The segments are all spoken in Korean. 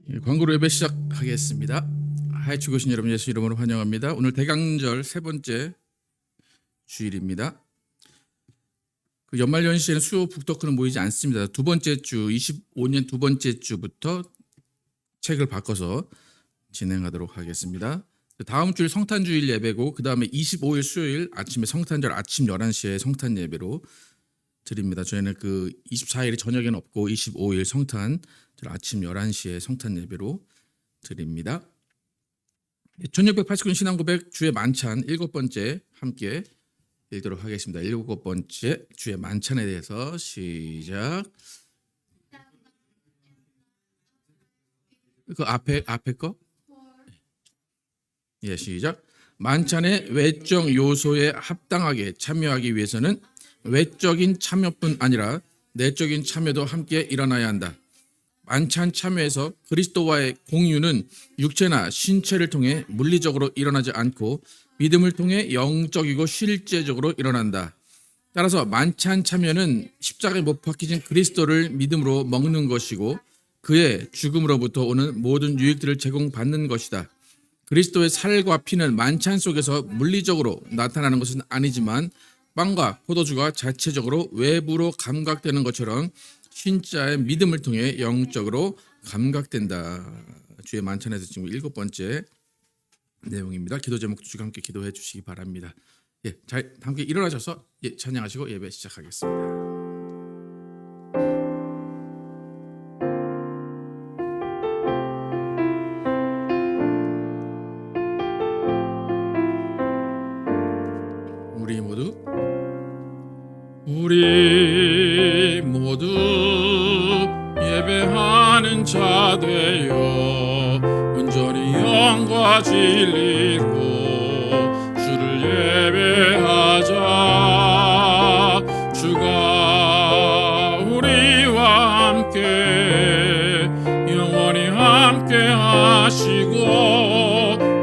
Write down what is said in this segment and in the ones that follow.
광고로 예배 시작하겠습니다. 하이치 교신 여러분 예수 이름으로 환영합니다. 오늘 대강절 세 번째 주일입니다. 연말연시에는 수요 북토크는 모이지 않습니다. 두 번째 주 25년 두 번째 주부터 책을 바꿔서 진행하도록 하겠습니다. 다음 주일 성탄주일 예배고 그 다음에 25일 수요일 아침에 성탄절 아침 11시에 성탄 예배로 드립니다. 저희는 24일이 저녁에는 없고 25일 성탄 아침 11시에 성탄 예배로 드립니다. 1689년 신앙고백 주의 만찬 7번째 함께 읽도록 하겠습니다. 7번째 주의 만찬에 대해서 시작. 그 앞에 거? 예, 시작. 만찬의 외적 요소에 합당하게 참여하기 위해서는 외적인 참여뿐 아니라 내적인 참여도 함께 일어나야 한다. 만찬 참여에서 그리스도와의 공유는 육체나 신체를 통해 물리적으로 일어나지 않고 믿음을 통해 영적이고 실제적으로 일어난다. 따라서 만찬 참여는 십자가에 못 박히신 그리스도를 믿음으로 먹는 것이고 그의 죽음으로부터 오는 모든 유익들을 제공받는 것이다. 그리스도의 살과 피는 만찬 속에서 물리적으로 나타나는 것은 아니지만 빵과 포도주가 자체적으로 외부로 감각되는 것처럼 신자의 믿음을 통해 영적으로 감각된다. 주의 만찬에서 지금 7번째 내용입니다. 기도 제목 주시고 함께 기도해 주시기 바랍니다. 예, 잘 함께 일어나셔서 찬양하시고 예배 시작하겠습니다. 우리 모두 예배하는 자 되어 온전히 영과 진리로 주를 예배하자. 주가 우리와 함께 영원히 함께 하시고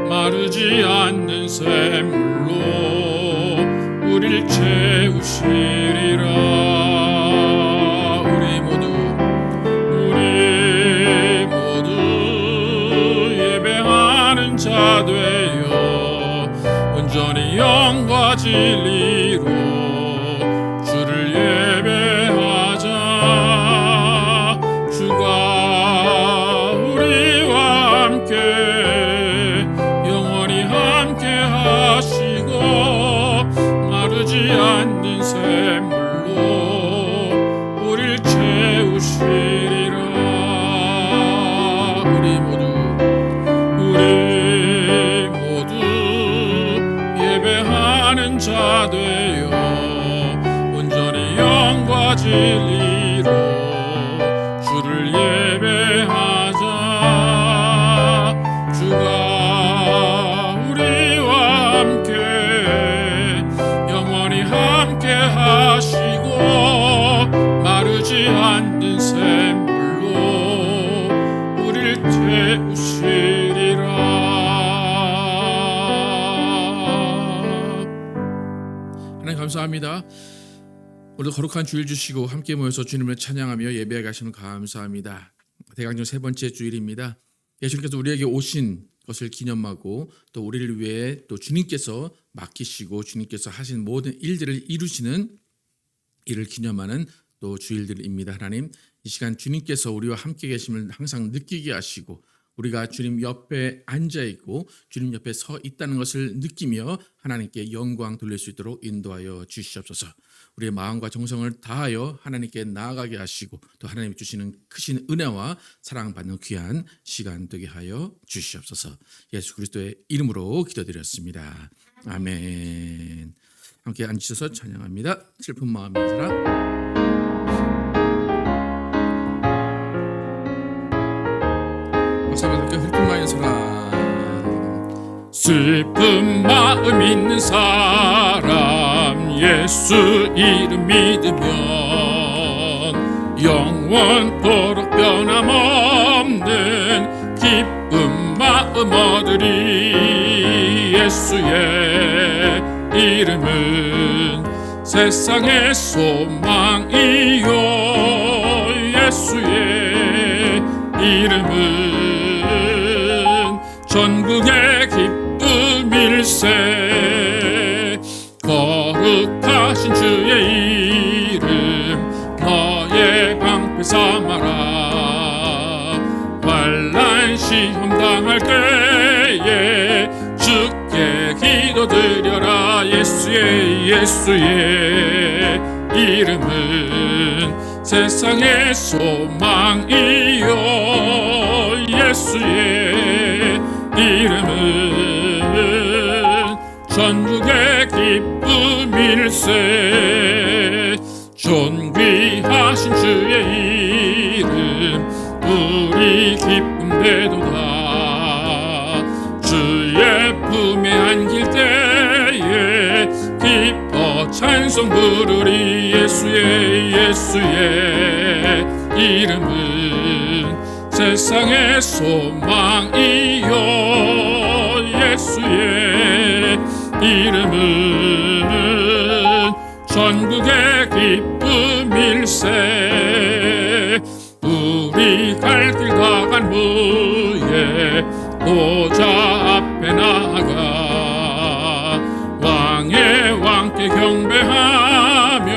마르지 않는 샘물로 우리를 채우시리라. 우리 모두 예배하는 자 되어 온전히 영과 진리로 주를 예배하자. 주가 우리와 함께 영원히 함께 하시고 마르지 않는 샘물로 우리를 채우시리라. 우리 모두 예배하는 자 되어 온전히 영과 진리로 주를 예배하자. 주가 우리와 함께 함께 하시고 마르지 않는 샘물로 우리를 채우시리라. 하나님 감사합니다. 오늘도 거룩한 주일 주시고 함께 모여서 주님을 찬양하며 예배에 가시면 감사합니다. 대강절 세 번째 주일입니다. 예수님께서 우리에게 오신 것을 기념하고 또 우리를 위해 또 주님께서 맡기시고 주님께서 하신 모든 일들을 이루시는 일을 기념하는 또 주일들입니다. 하나님, 이 시간 주님께서 우리와 함께 계심을 항상 느끼게 하시고 우리가 주님 옆에 앉아 있고 주님 옆에 서 있다는 것을 느끼며 하나님께 영광 돌릴 수 있도록 인도하여 주시옵소서. 우리의 마음과 정성을 다하여 하나님께 나아가게 하시고 또 하나님이 주시는 크신 은혜와 사랑받는 귀한 시간 되게 하여 주시옵소서. 예수 그리스도의 이름으로 기도드렸습니다. 아멘. 함께 앉으셔서 찬양합니다. 슬픈 마음의 사랑. 슬픈 마음의 사람. 슬픈 마음 있는 사람 예수 이름 믿으면 영원토록 변함없는 기쁜 마음 얻으리. 예수의 이름은 세상의 소망이요. 예수의 이름은 전국의 기쁨일세. 거룩하신 주의 이름 너의 방패 삼아라. 환난 시험 당할 때에 주께 기도드려라. 예수의 이름은 세상의 소망이요. 예수의 이름은 전국의 기쁨일세. 존귀하신 주의 이름 우리 기쁨되도다. 주의 품에 안길 때에 기뻐 찬송 부르리. 예수의 이름은 세상의 소망이요. 예수의 이름은 전국의 기쁨일세. 우리 갈 길 다 간 후에 보좌 앞에 나아가 왕의 왕께 경배하며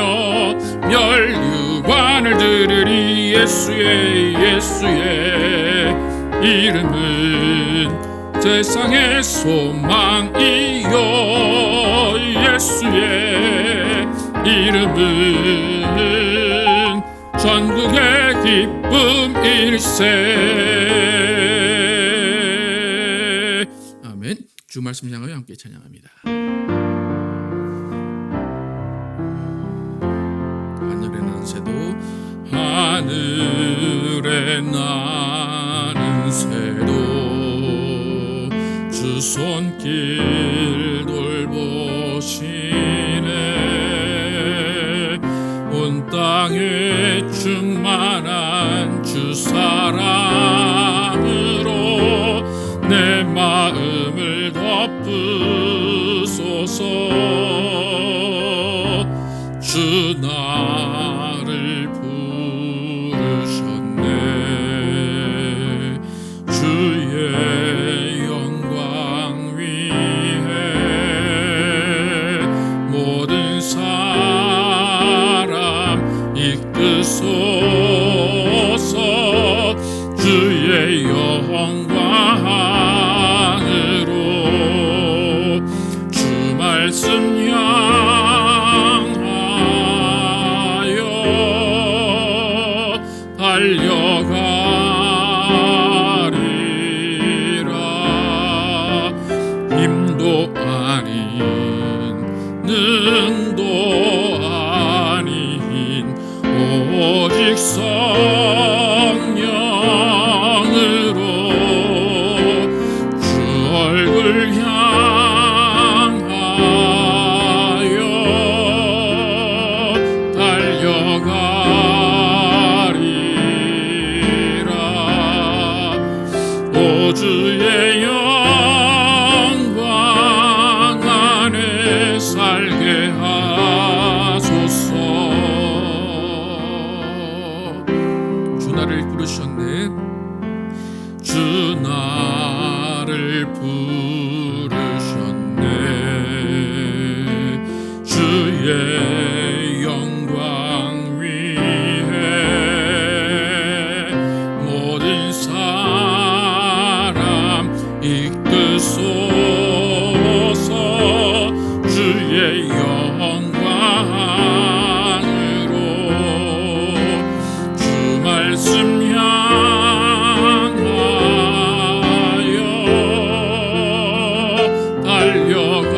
멸류관을 들으리. 예수의 이름은 세상의 소망이요. 예수의 이름은 전국의 기쁨일세. 아멘. 주 말씀 향하여 함께 찬양합니다. 하늘에 나는 새도 하늘에 나는 새도 주 손길 돌보시네. 온 땅에 충만한 주 사랑으로 내 마음을 덮으소서. 주 나를 부르셨네. 주의 영광 위에 모든 사람 이끄소서. 주의 영광으로 주 말씀 달려가리라. 힘도 아닌 능도 아닌 오직 성령으로 주 얼굴 향하여 달려가. 주의 영광 안에 살게 하소서. 주 나를 부르셨네. 주 나를 부르셨네. 주의 영광 위에 모든 이끄소서. 주의 영광으로 주 말씀 향하여 달려가리라.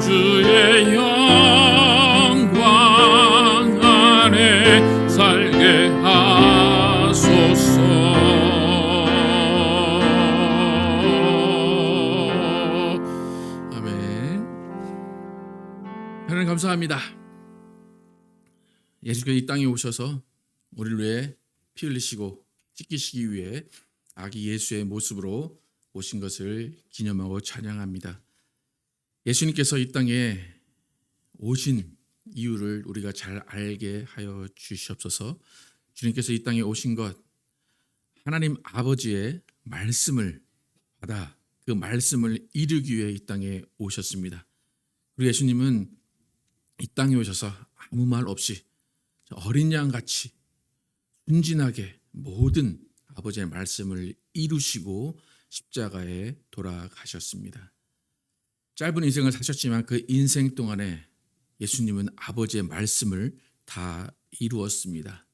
주의 영광 안에 살게 하소서. 아멘. 하나님 감사합니다. 예수께서 이 땅에 오셔서 우리를 위해 피 흘리시고 찢기시기 위해 아기 예수의 모습으로 오신 것을 기념하고 찬양합니다. 예수님께서 이 땅에 오신 이유를 우리가 잘 알게 하여 주시옵소서. 주님께서 이 땅에 오신 것, 하나님 아버지의 말씀을 받아 그 말씀을 이루기 위해 이 땅에 오셨습니다. 그리고 예수님은 이 땅에 오셔서 아무 말 없이 어린 양같이 순진하게 모든 아버지의 말씀을 이루시고 십자가에 돌아가셨습니다. 짧은 인생을 사셨지만 그 인생 동안에 예수님은 아버지의 말씀을 다 이루었습니다.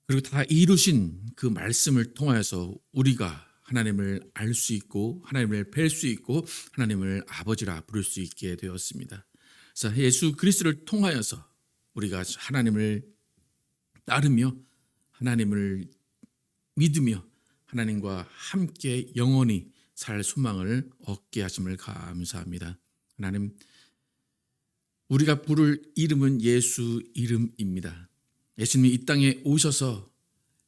그리고 다 이루신 그 말씀을 통하여서 우리가 하나님을 알 수 있고 하나님을 뵐 수 있고 하나님을 아버지라 부를 수 있게 되었습니다. 그래서 예수 그리스도를 통하여서 우리가 하나님을 따르며 하나님을 믿으며 하나님과 함께 영원히 살 소망을 얻게 하심을 감사합니다. 하나님, 우리가 부를 이름은 예수 이름입니다. 예수님이 이 땅에 오셔서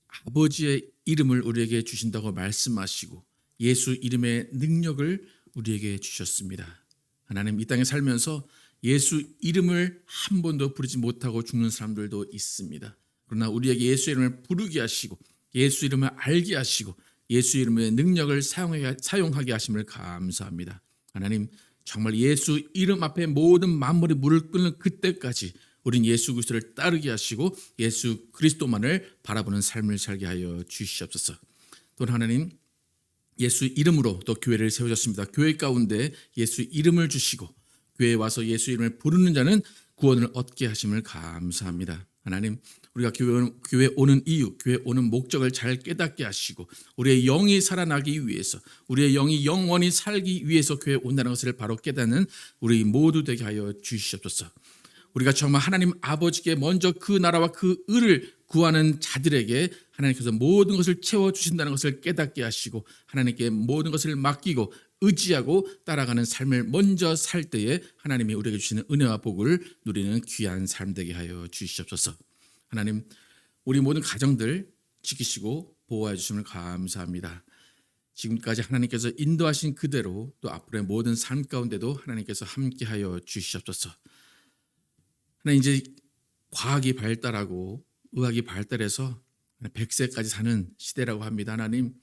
아버지의 이름을 우리에게 주신다고 말씀하시고 예수 이름의 능력을 우리에게 주셨습니다. 하나님, 이 땅에 살면서 예수 이름을 한 번도 부르지 못하고 죽는 사람들도 있습니다. 그러나 우리에게 예수 이름을 부르게 하시고 예수 이름을 알게 하시고 예수 이름의 능력을 사용하게 하심을 감사합니다. 하나님, 정말 예수 이름 앞에 모든 만물이 무릎 꿇는 그때까지 우린 예수 그리스도를 따르게 하시고 예수 그리스도만을 바라보는 삶을 살게 하여 주시옵소서. 또 하나님, 예수 이름으로 또 교회를 세우셨습니다. 교회 가운데 예수 이름을 주시고 교회에 와서 예수 이름을 부르는 자는 구원을 얻게 하심을 감사합니다. 하나님, 우리가 교회 오는 이유, 교회 오는 목적을 잘 깨닫게 하시고 우리의 영이 살아나기 위해서, 우리의 영이 영원히 살기 위해서 교회에 온다는 것을 바로 깨닫는 우리 모두 되게 하여 주시옵소서. 우리가 정말 하나님 아버지께 먼저 그 나라와 그 의를 구하는 자들에게 하나님께서 모든 것을 채워주신다는 것을 깨닫게 하시고 하나님께 모든 것을 맡기고 의지하고 따라가는 삶을 먼저 살 때에 하나님이 우리에게 주시는 은혜와 복을 누리는 귀한 삶 되게 하여 주시옵소서. 하나님, 우리 모든 가정들 지키시고 보호해 주심을 감사합니다. 지금까지 하나님께서 인도하신 그대로 또 앞으로의 모든 삶 가운데도 하나님께서 함께하여 주시옵소서. 하나님, 이제 과학이 발달하고 의학이 발달해서 100세까지 사는 시대라고 합니다. 하나님,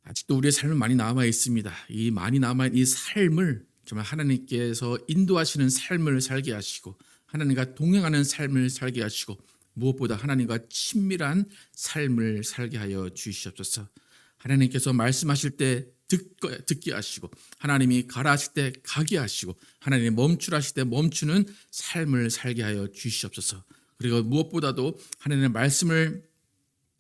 아직도 우리의 삶은 많이 남아 있습니다. 이 많이 남아있는 이 삶을 정말 하나님께서 인도하시는 삶을 살게 하시고 하나님과 동행하는 삶을 살게 하시고 무엇보다 하나님과 친밀한 삶을 살게 하여 주시옵소서. 하나님께서 말씀하실 때 듣게 하시고 하나님이 가라 하실 때 가게 하시고 하나님이 멈추라 하실 때 멈추는 삶을 살게 하여 주시옵소서. 그리고 무엇보다도 하나님의 말씀을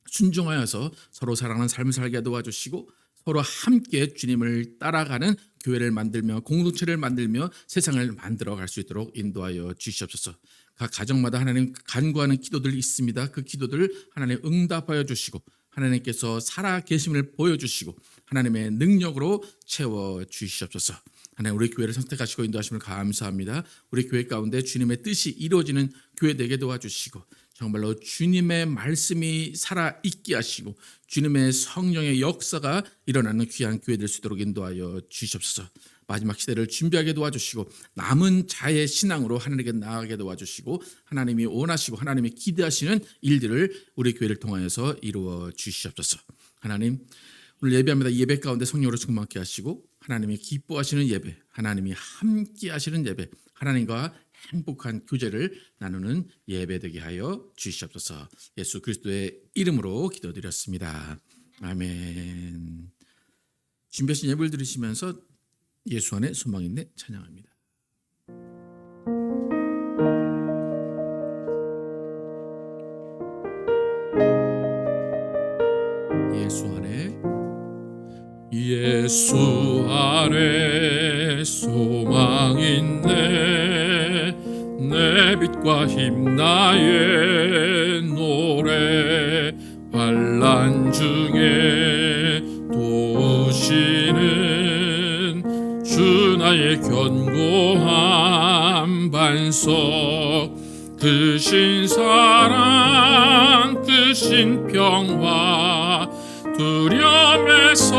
순종하여서 서로 사랑하는 삶을 살게 도와주시고 서로 함께 주님을 따라가는 교회를 만들며 공동체를 만들며 세상을 만들어갈 수 있도록 인도하여 주시옵소서. 각 가정마다 하나님 간구하는 기도들이 있습니다. 그 기도들을 하나님 응답하여 주시고 하나님께서 살아계심을 보여주시고 하나님의 능력으로 채워주시옵소서. 하나님, 우리 교회를 선택하시고 인도하심을 감사합니다. 우리 교회 가운데 주님의 뜻이 이루어지는 교회 되게 도와주시고 정말로 주님의 말씀이 살아있게 하시고 주님의 성령의 역사가 일어나는 귀한 교회 될 수 있도록 인도하여 주시옵소서. 마지막 시대를 준비하게 도와주시고 남은 자의 신앙으로 하나님께 나아가게 도와주시고 하나님이 원하시고 하나님이 기대하시는 일들을 우리 교회를 통하여서 이루어 주시옵소서. 하나님, 오늘 예배합니다. 예배 가운데 성령으로 충만케 하시고 하나님이 기뻐하시는 예배, 하나님이 함께 하시는 예배, 하나님과 행복한 교제를 나누는 예배 되게 하여 주시옵소서. 예수 그리스도의 이름으로 기도드렸습니다. 아멘. 준비하신 예배를 들으시면서 예수 안에 소망 있네 찬양합니다. 예수 안에 소망이네. 내 빛과 힘 나의 노래. 환난 중에 도우시는 주 나의 견고한 반석. 크신 사랑 크신 평화 두려움에서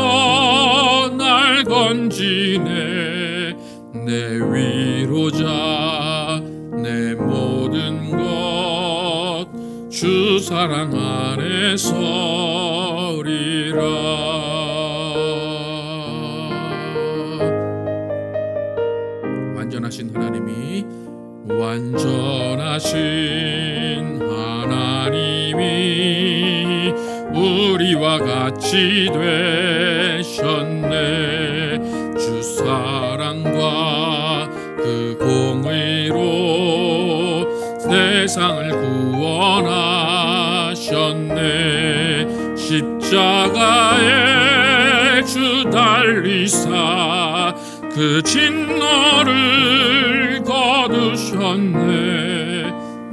날 건지네. 내 위로자 내 모든 것 주 사랑 안에 서리라. 완전하신 하나님이 우리와 같이 되셨네. 주 사랑과 그 공의로 세상을 구원하셨네. 십자가에 주 달리사 그 진노를 거두셨네.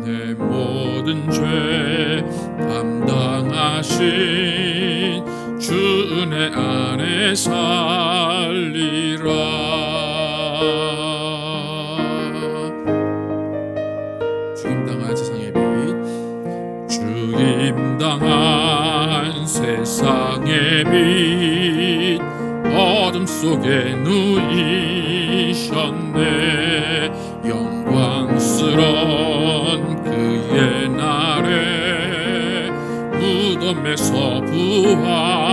내 모든 죄 담당하신 주 은혜 안에 살리라. 죽임당한 세상의 빛, 죽임당한 세상의 빛, 어둠 속에 누이셨네. 영광스런 그의 날에 무덤에서 부활했네.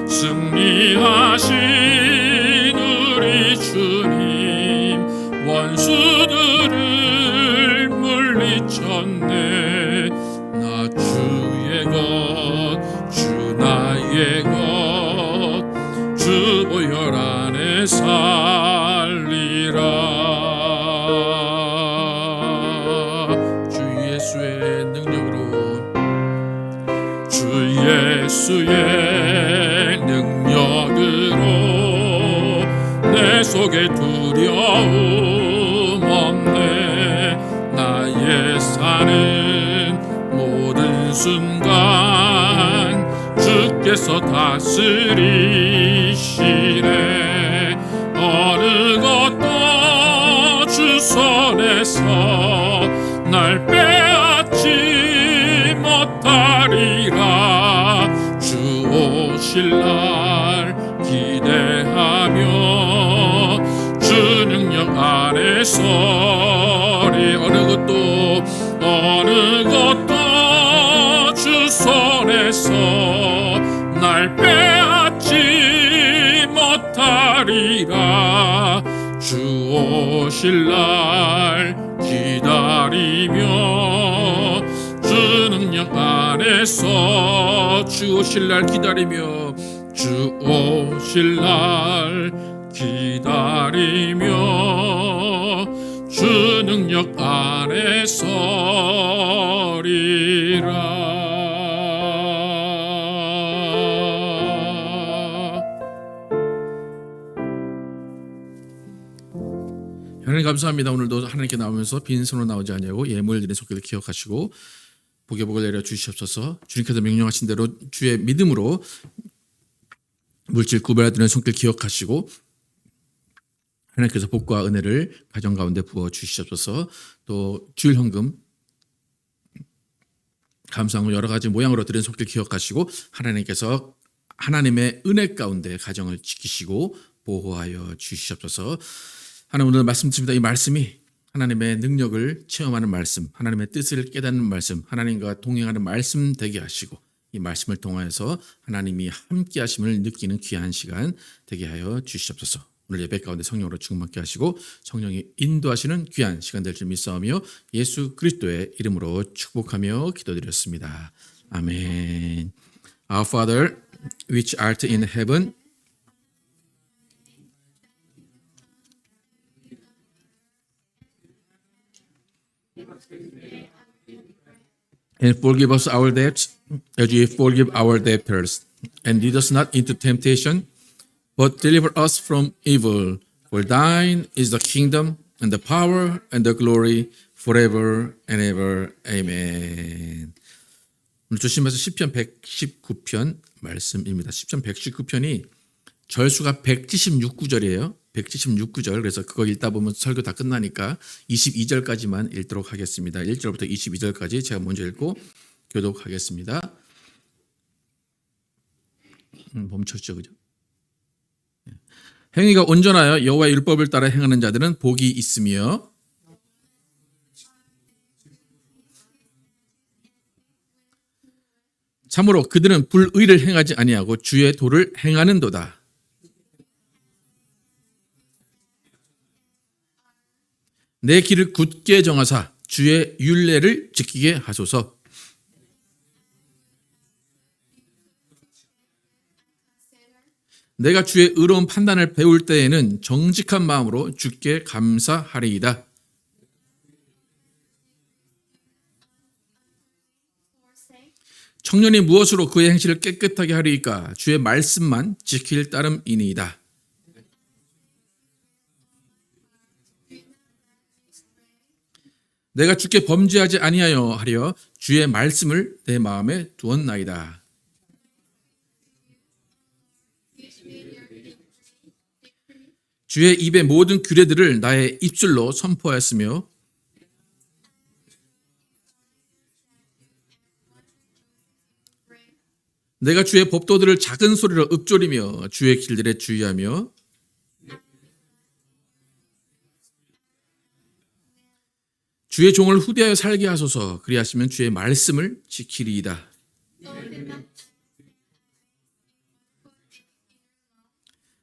승리하신 우리 주님 원수들을 물리쳤네. 나 주의 것 주 나의 것 주 보혈 안에 살리라. 주 예수의 능력으로 주 예수의 능력으로 내 속에 두려움 없네. 나의 사는 모든 순간 주께서 다스리시네. 어느 것도 주 손에서 날 빼앗지 못하리라. 주 오실 날 기대하며 주 능력 안에 서리. 어느 것도 주 손에서 날 빼앗지 못하리라. 주 오실 날 기다리며 주 능력 안에서 주 오실 날 기다리며 주 오실 날 기다리며 주 능력 안에 서리라. 하나님 감사합니다. 오늘도 하나님께 나오면서 빈손으로 나오지 아니하고 예물 드린 손길을 기억하시고 복의 복을 내려 주시옵소서. 주님께서 명령하신 대로 주의 믿음으로 물질 구별하드리는 손길 기억하시고 하나님께서 복과 은혜를 가정 가운데 부어 주시옵소서. 또 주일 헌금 감사하고 여러 가지 모양으로 드린 손길 기억하시고 하나님께서 하나님의 은혜 가운데 가정을 지키시고 보호하여 주시옵소서. 하나님 오늘 말씀 드립니다. 이 말씀이 하나님의 능력을 체험하는 말씀, 하나님의 뜻을 깨닫는 말씀, 하나님과 동행하는 말씀 되게 하시고 이 말씀을 통하여서 하나님이 함께 하심을 느끼는 귀한 시간 되게 하여 주시옵소서. 오늘 예배 가운데 성령으로 충만케 하시고 성령이 인도하시는 귀한 시간 될 줄 믿사오며 예수 그리스도의 이름으로 축복하며 기도드렸습니다. 아멘. Our Father, which art in heaven, and forgive us our debts as we forgive our debtors, and lead us not into temptation, but deliver us from evil. For thine is the kingdom and the power and the glory forever and ever. Amen. 오늘 주신 말씀 시편 119편 말씀입니다. 시편 119편이 절수가 176구절이에요. 176구절. 그래서 그거 읽다 보면 설교 다 끝나니까 22절까지만 읽도록 하겠습니다. 1절부터 22절까지 제가 먼저 읽고 교독하겠습니다. 멈췄죠, 그죠? 행위가 온전하여 여호와의 율법을 따라 행하는 자들은 복이 있으며 참으로 그들은 불의를 행하지 아니하고 주의 도를 행하는도다. 내 길을 굳게 정하사 주의 율례를 지키게 하소서. 내가 주의 의로운 판단을 배울 때에는 정직한 마음으로 주께 감사하리이다. 청년이 무엇으로 그의 행실을 깨끗하게 하리이까? 주의 말씀만 지킬 따름이니이다. 내가 주께 범죄하지 아니하여 하려 주의 말씀을 내 마음에 두었나이다. 주의 입의 모든 규례들을 나의 입술로 선포하였으며 내가 주의 법도들을 작은 소리로 읊조리며 주의 길들에 주의하며 주의 종을 후대하여 살게 하소서. 그리하시면 주의 말씀을 지키리이다.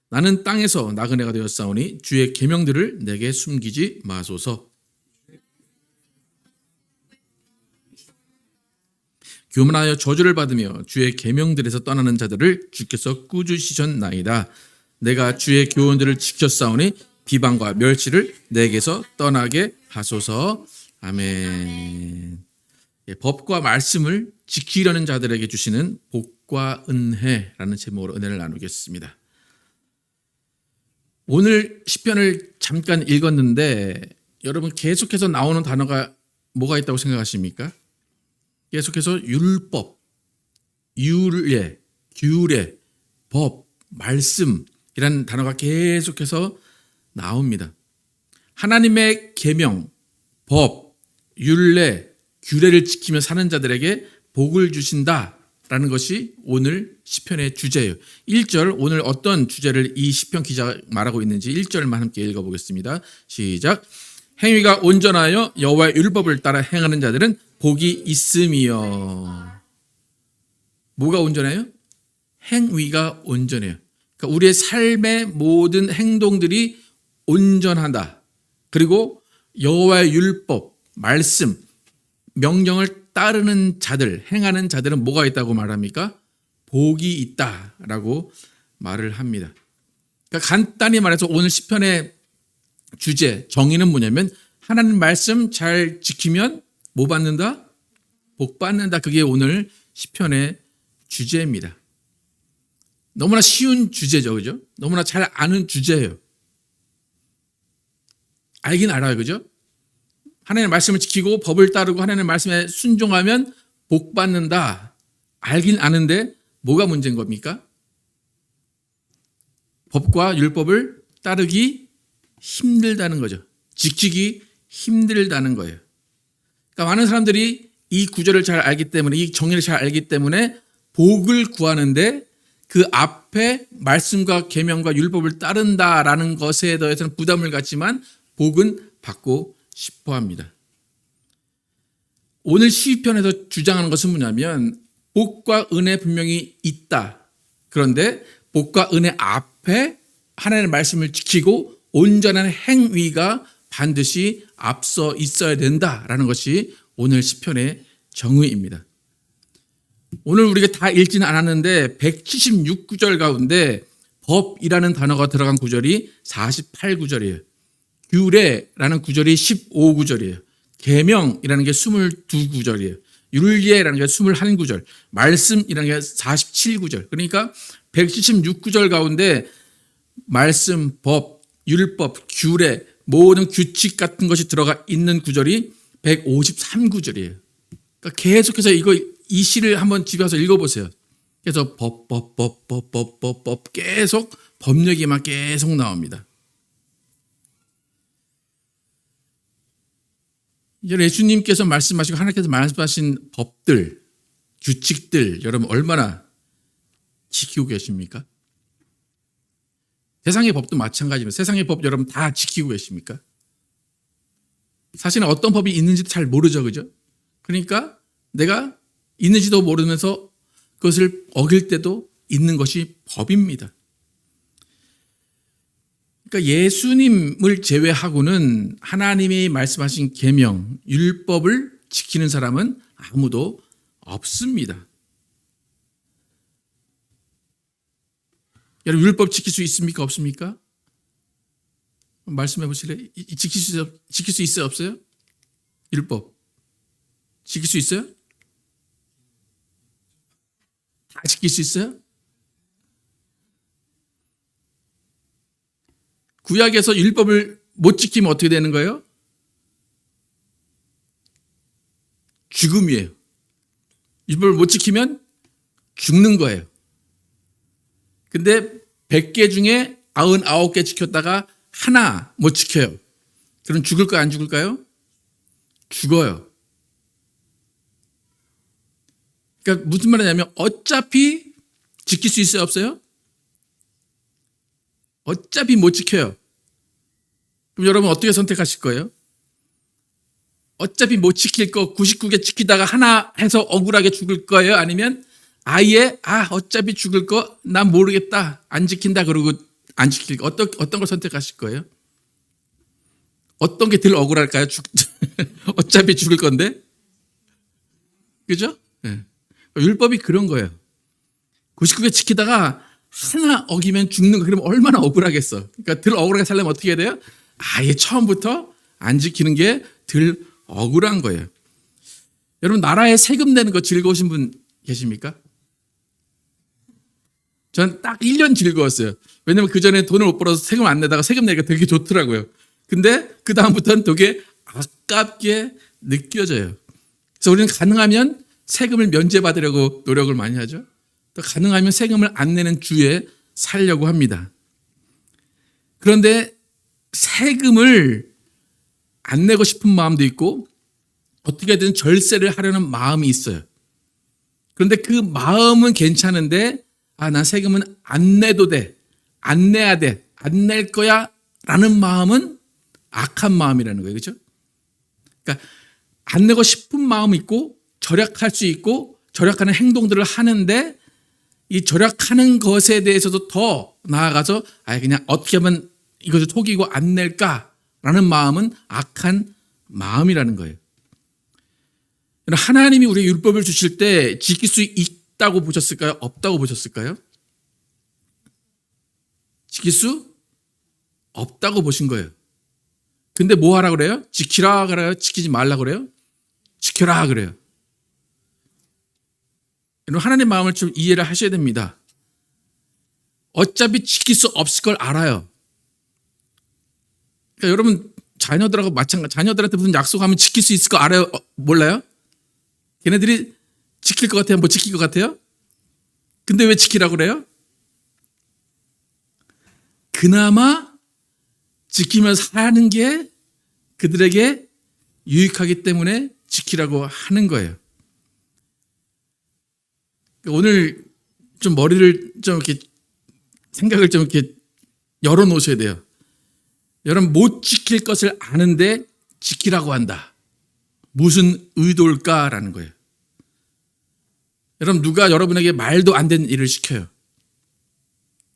나는 땅에서 나그네가 되었사오니 주의 계명들을 내게 숨기지 마소서. 교만하여 저주를 받으며 주의 계명들에서 떠나는 자들을 주께서 꾸짖으셨나이다. 내가 주의 교훈들을 지켰사오니 비방과 멸시를 내게서 떠나게 하소서. 아멘. 법과 말씀을 지키려는 자들에게 주시는 복과 은혜라는 제목으로 은혜를 나누겠습니다. 오늘 시편을 잠깐 읽었는데 여러분 계속해서 나오는 단어가 뭐가 있다고 생각하십니까? 계속해서 율법, 율례, 규례, 법, 말씀이라는 단어가 계속해서 나옵니다. 하나님의 계명, 법, 율례, 규례를 지키며 사는 자들에게 복을 주신다라는 것이 오늘 시편의 주제예요. 1절, 오늘 어떤 주제를 이 시편 기자가 말하고 있는지 1절만 함께 읽어보겠습니다. 시작. 행위가 온전하여 여호와의 율법을 따라 행하는 자들은 복이 있으며. 뭐가 온전해요? 행위가 온전해요. 그러니까 우리의 삶의 모든 행동들이 온전하다. 그리고 여호와의 율법, 말씀, 명령을 따르는 자들, 행하는 자들은 뭐가 있다고 말합니까? 복이 있다라고 말을 합니다. 그러니까 간단히 말해서 오늘 시편의 주제, 정의는 뭐냐면 하나님 말씀 잘 지키면 뭐 받는다? 복 받는다. 그게 오늘 시편의 주제입니다. 너무나 쉬운 주제죠, 그죠? 너무나 잘 아는 주제예요. 알긴 알아요, 그죠? 하나님의 말씀을 지키고 법을 따르고 하나님의 말씀에 순종하면 복 받는다. 알긴 아는데 뭐가 문제인 겁니까? 법과 율법을 따르기 힘들다는 거죠. 지키기 힘들다는 거예요. 그러니까 많은 사람들이 이 구절을 잘 알기 때문에, 이 정의를 잘 알기 때문에 복을 구하는데 그 앞에 말씀과 계명과 율법을 따른다라는 것에 대해서는 부담을 갖지만 복은 받고 싶어 합니다. 오늘 시편에서 주장하는 것은 뭐냐면 복과 은혜 분명히 있다. 그런데 복과 은혜 앞에 하나님의 말씀을 지키고 온전한 행위가 반드시 앞서 있어야 된다라는 것이 오늘 시편의 정의입니다. 오늘 우리가 다 읽지는 않았는데 176구절 가운데 법이라는 단어가 들어간 구절이 48구절이에요. 규례라는 구절이 15구절이에요. 계명이라는 게 22구절이에요. 율례라는 게 21구절, 말씀이라는 게 47구절. 그러니까 176구절 가운데 말씀, 법, 율법, 규례, 모든 규칙 같은 것이 들어가 있는 구절이 153구절이에요. 그러니까 계속해서 이 시를 한번 집에 가서 읽어보세요. 그래서 법 계속 법령이만 계속 나옵니다. 예수님께서 말씀하시고 하나님께서 말씀하신 법들, 규칙들 여러분 얼마나 지키고 계십니까? 세상의 법도 마찬가지입니다. 세상의 법 여러분 다 지키고 계십니까? 사실은 어떤 법이 있는지도 잘 모르죠, 그죠? 그러니까 내가 있는지도 모르면서 그것을 어길 때도 있는 것이 법입니다. 그러니까 예수님을 제외하고는 하나님이 말씀하신 계명, 율법을 지키는 사람은 아무도 없습니다. 여러분 율법 지킬 수 있습니까? 없습니까? 말씀해 보실래요? 지킬 수 있어요? 없어요? 율법 지킬 수 있어요? 다 지킬 수 있어요? 구약에서 율법을 못 지키면 어떻게 되는 거예요? 죽음이에요. 율법을 못 지키면 죽는 거예요. 근데 100개 중에 99개 지켰다가 하나 못 지켜요. 그럼 죽을까요? 안 죽을까요? 죽어요. 그러니까 무슨 말이냐면 어차피 지킬 수 있어요? 없어요? 어차피 못 지켜요. 그럼 여러분 어떻게 선택하실 거예요? 어차피 못 지킬 거 99개 지키다가 하나 해서 억울하게 죽을 거예요? 아니면 아예 어차피 죽을 거 난 모르겠다 안 지킨다 그러고 안 지킬 거 어떤 걸 선택하실 거예요? 어떤 게 덜 억울할까요? 어차피 죽을 건데 그죠? 네. 율법이 그런 거예요. 99개 지키다가 하나 어기면 죽는 거 그러면 얼마나 억울하겠어. 그러니까 덜 억울하게 살려면 어떻게 해야 돼요? 아예 처음부터 안 지키는 게 덜 억울한 거예요. 여러분 나라에 세금 내는 거 즐거우신 분 계십니까? 전 딱 1년 즐거웠어요. 왜냐면 그전에 돈을 못 벌어서 세금 안 내다가 세금 내기가 되게 좋더라고요. 근데 그 다음부터는 되게 아깝게 느껴져요. 그래서 우리는 가능하면 세금을 면제받으려고 노력을 많이 하죠. 또 가능하면 세금을 안 내는 주에 살려고 합니다. 그런데 세금을 안 내고 싶은 마음도 있고 어떻게든 절세를 하려는 마음이 있어요. 그런데 그 마음은 괜찮은데 난 세금은 안 내도 돼. 안 내야 돼. 안 낼 거야 라는 마음은 악한 마음이라는 거예요. 그렇죠? 그러니까 안 내고 싶은 마음이 있고 절약할 수 있고 절약하는 행동들을 하는데 이 절약하는 것에 대해서도 더 나아가서 그냥 어떻게 하면 이것을 속이고 안 낼까라는 마음은 악한 마음이라는 거예요. 하나님이 우리에게 율법을 주실 때 지킬 수 있다고 보셨을까요? 없다고 보셨을까요? 지킬 수 없다고 보신 거예요. 근데 뭐 하라 그래요? 지키라 그래요? 지키지 말라 그래요? 지켜라 그래요. 여러분 하나님의 마음을 좀 이해를 하셔야 됩니다. 어차피 지킬 수 없을 걸 알아요. 그러니까 여러분 자녀들하고 마찬가지. 자녀들한테 무슨 약속하면 지킬 수 있을 거 알아요? 몰라요? 걔네들이 지킬 것 같아요? 못 지킬 것 같아요? 근데 왜 지키라고 그래요? 그나마 지키면서 사는 게 그들에게 유익하기 때문에 지키라고 하는 거예요. 오늘 좀 머리를 좀 이렇게 생각을 좀 이렇게 열어 놓으셔야 돼요. 여러분 못 지킬 것을 아는데 지키라고 한다. 무슨 의도일까라는 거예요. 여러분 누가 여러분에게 말도 안 되는 일을 시켜요.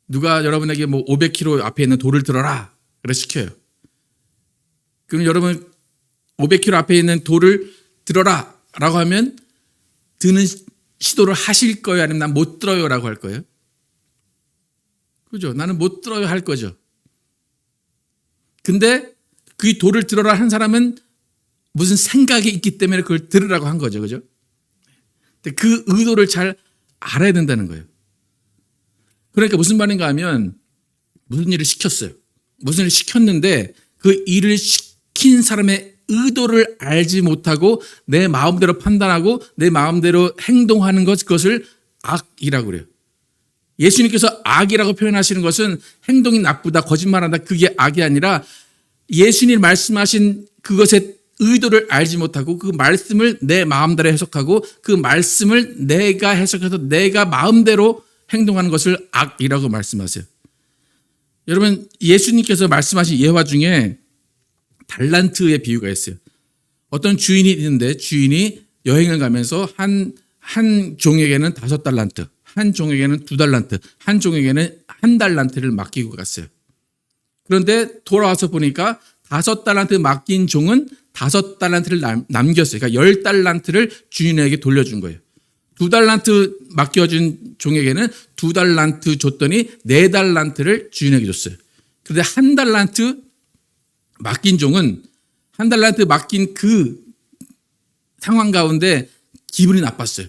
누가 여러분에게 500km 앞에 있는 돌을 들어라 그래 시켜요. 그럼 여러분 500km 앞에 있는 돌을 들어라 라고 하면 드는 시도를 하실 거예요? 아니면 난 못 들어요 라고 할 거예요? 그죠? 나는 못 들어요 할 거죠. 근데 그 돌을 들어라 한 사람은 무슨 생각이 있기 때문에 그걸 들으라고 한 거죠. 그죠? 근데 그 의도를 잘 알아야 된다는 거예요. 그러니까 무슨 말인가 하면 무슨 일을 시켰어요. 무슨 일을 시켰는데 그 일을 시킨 사람의 의도를 알지 못하고 내 마음대로 판단하고 내 마음대로 행동하는 그것을 악이라고 그래요. 예수님께서 악이라고 표현하시는 것은 행동이 나쁘다, 거짓말한다, 그게 악이 아니라 예수님 말씀하신 그것의 의도를 알지 못하고 그 말씀을 내 마음대로 해석하고 그 말씀을 내가 해석해서 내가 마음대로 행동하는 것을 악이라고 말씀하세요. 여러분, 예수님께서 말씀하신 예화 중에 달란트의 비유가 있어요. 어떤 주인이 있는데 주인이 여행을 가면서 한 종에게는 5달란트, 한 종에게는 2달란트, 한 종에게는 1달란트를 맡기고 갔어요. 그런데 돌아와서 보니까 5달란트 맡긴 종은 5달란트를 남겼어요. 그러니까 10달란트를 주인에게 돌려준 거예요. 2달란트 맡겨준 종에게는 2달란트 줬더니 4달란트를 주인에게 줬어요. 그런데 1달란트 맡긴 종은 1달란트 맡긴 그 상황 가운데 기분이 나빴어요.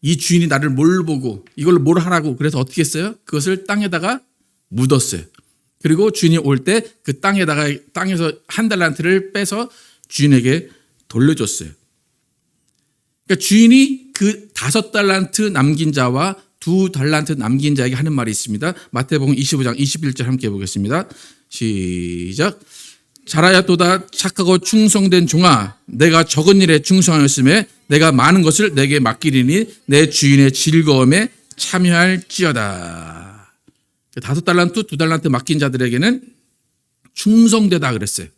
이 주인이 나를 뭘 보고 이걸 뭘 하라고, 그래서 어떻게 했어요? 그것을 땅에다가 묻었어요. 그리고 주인이 올 때 그 땅에서 1달란트를 빼서 주인에게 돌려줬어요. 그러니까 주인이 그 5달란트 남긴 자와 2달란트 남긴 자에게 하는 말이 있습니다. 마태복음 25장 21절 함께 보겠습니다. 시작. 잘하였도다 착하고 충성된 종아, 내가 적은 일에 충성하였음에 내가 많은 것을 내게 맡기리니 내 주인의 즐거움에 참여할지어다. 5달란트, 2달란트 맡긴 자들에게는 충성되다 그랬어요.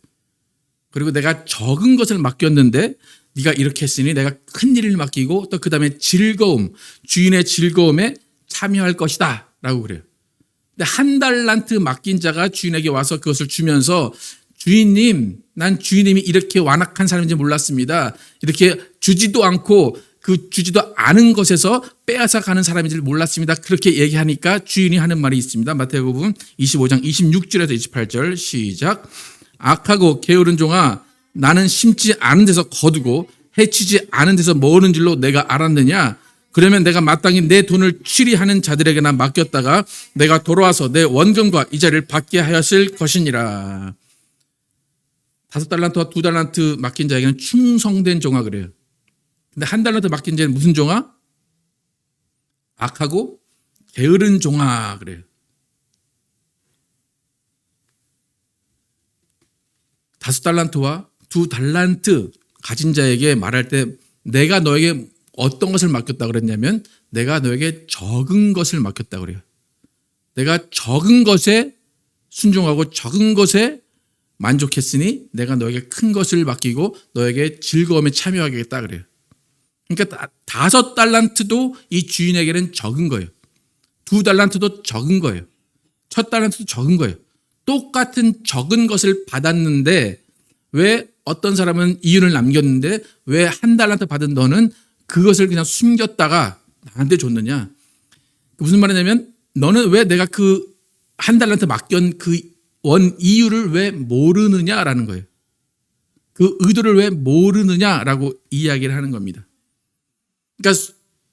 그리고 내가 적은 것을 맡겼는데 네가 이렇게 했으니 내가 큰 일을 맡기고 또 그 다음에 즐거움, 주인의 즐거움에 참여할 것이다 라고 그래요. 근데 1달란트 맡긴 자가 주인에게 와서 그것을 주면서 주인님, 난 주인님이 이렇게 완악한 사람인지 몰랐습니다. 이렇게 주지도 않고 그 주지도 않은 것에서 빼앗아 가는 사람인 줄 몰랐습니다. 그렇게 얘기하니까 주인이 하는 말이 있습니다. 마태복음 25장 26절에서 28절 시작. 악하고 게으른 종아, 나는 심지 않은 데서 거두고 해치지 않은 데서 모으는 줄로 내가 알았느냐? 그러면 내가 마땅히 내 돈을 취리하는 자들에게나 맡겼다가 내가 돌아와서 내 원금과 이자를 받게 하였을 것이니라. 5달란트와 2달란트 맡긴 자에게는 충성된 종아 그래요. 근데 1달란트 맡긴 자는 무슨 종아? 악하고 게으른 종아 그래요. 5달란트와 2달란트 가진 자에게 말할 때 내가 너에게 어떤 것을 맡겼다 그랬냐면 내가 너에게 적은 것을 맡겼다 그래요. 내가 적은 것에 순종하고 적은 것에 만족했으니 내가 너에게 큰 것을 맡기고 너에게 즐거움에 참여하겠다 그래요. 그러니까 5달란트도 이 주인에게는 적은 거예요. 2달란트도 적은 거예요. 1달란트도 적은 거예요. 똑같은 적은 것을 받았는데 왜 어떤 사람은 이윤을 남겼는데 왜 1달란트 받은 너는 그것을 그냥 숨겼다가 나한테 줬느냐? 무슨 말이냐면 너는 왜 내가 그 1달란트 맡긴 그 원 이유를 왜 모르느냐라는 거예요. 그 의도를 왜 모르느냐라고 이야기를 하는 겁니다. 그러니까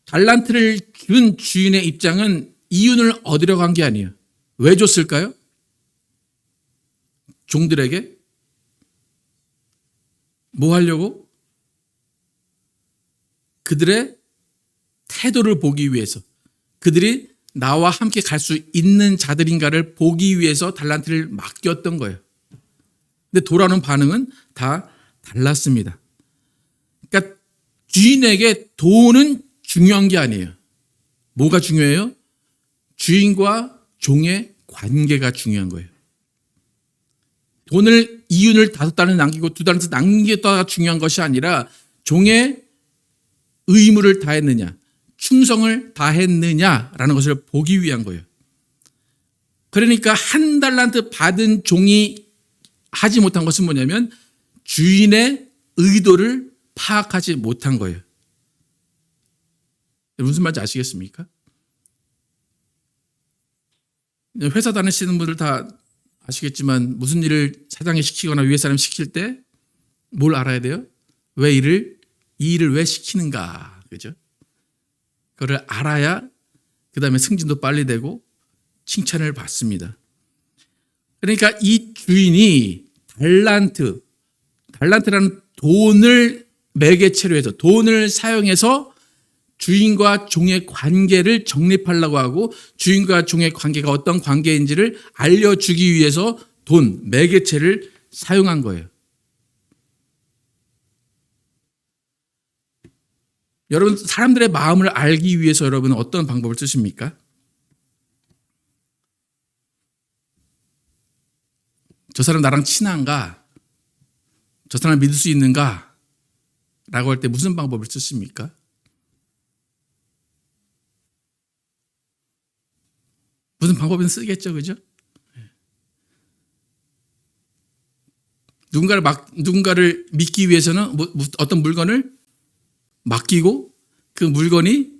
달란트를 준 주인의 입장은 이윤을 얻으려고 한 게 아니에요. 왜 줬을까요? 종들에게 뭐 하려고? 그들의 태도를 보기 위해서, 그들이 나와 함께 갈 수 있는 자들인가를 보기 위해서 달란트를 맡겼던 거예요. 근데 돌아오는 반응은 다 달랐습니다. 그러니까 주인에게 돈은 중요한 게 아니에요. 뭐가 중요해요? 주인과 종의 관계가 중요한 거예요. 돈을 이윤을 5달란트 남기고 2달란트 남겼다가 중요한 것이 아니라 종의 의무를 다했느냐, 충성을 다했느냐라는 것을 보기 위한 거예요. 그러니까 1달란트 받은 종이 하지 못한 것은 뭐냐면 주인의 의도를 파악하지 못한 거예요. 무슨 말인지 아시겠습니까? 회사 다니시는 분들 다 아시겠지만 무슨 일을 사장이 시키거나 위에 사람이 시킬 때 뭘 알아야 돼요? 왜 이 일을 왜 시키는가, 그죠? 그걸 알아야 그 다음에 승진도 빨리 되고 칭찬을 받습니다. 그러니까 이 주인이 달란트라는 돈을 매개체로 해서 돈을 사용해서 주인과 종의 관계를 정립하려고 하고 주인과 종의 관계가 어떤 관계인지를 알려주기 위해서 돈, 매개체를 사용한 거예요. 여러분, 사람들의 마음을 알기 위해서 여러분은 어떤 방법을 쓰십니까? 저 사람 나랑 친한가? 저 사람 믿을 수 있는가? 라고 할 때 무슨 방법을 쓰십니까? 무슨 방법은 쓰겠죠, 그죠? 누군가를 믿기 위해서는 어떤 물건을 맡기고 그 물건이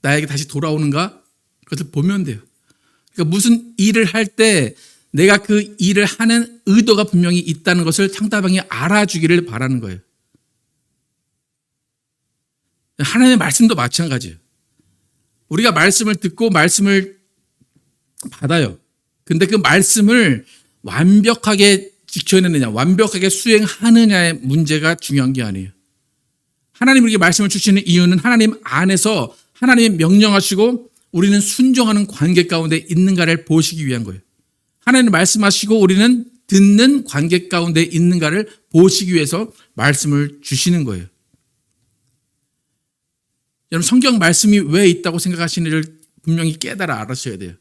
나에게 다시 돌아오는가? 그것을 보면 돼요. 그러니까 무슨 일을 할 때 내가 그 일을 하는 의도가 분명히 있다는 것을 상대방이 알아주기를 바라는 거예요. 하나님의 말씀도 마찬가지예요. 우리가 말씀을 듣고 말씀을 받아요. 근데 그 말씀을 완벽하게 지켜내느냐, 완벽하게 수행하느냐의 문제가 중요한 게 아니에요. 하나님 우리에게 말씀을 주시는 이유는 하나님 안에서 하나님이 명령하시고 우리는 순종하는 관계 가운데 있는가를 보시기 위한 거예요. 하나님 말씀하시고 우리는 듣는 관계 가운데 있는가를 보시기 위해서 말씀을 주시는 거예요. 여러분, 성경 말씀이 왜 있다고 생각하시는지를 분명히 깨달아 알아셔야 돼요.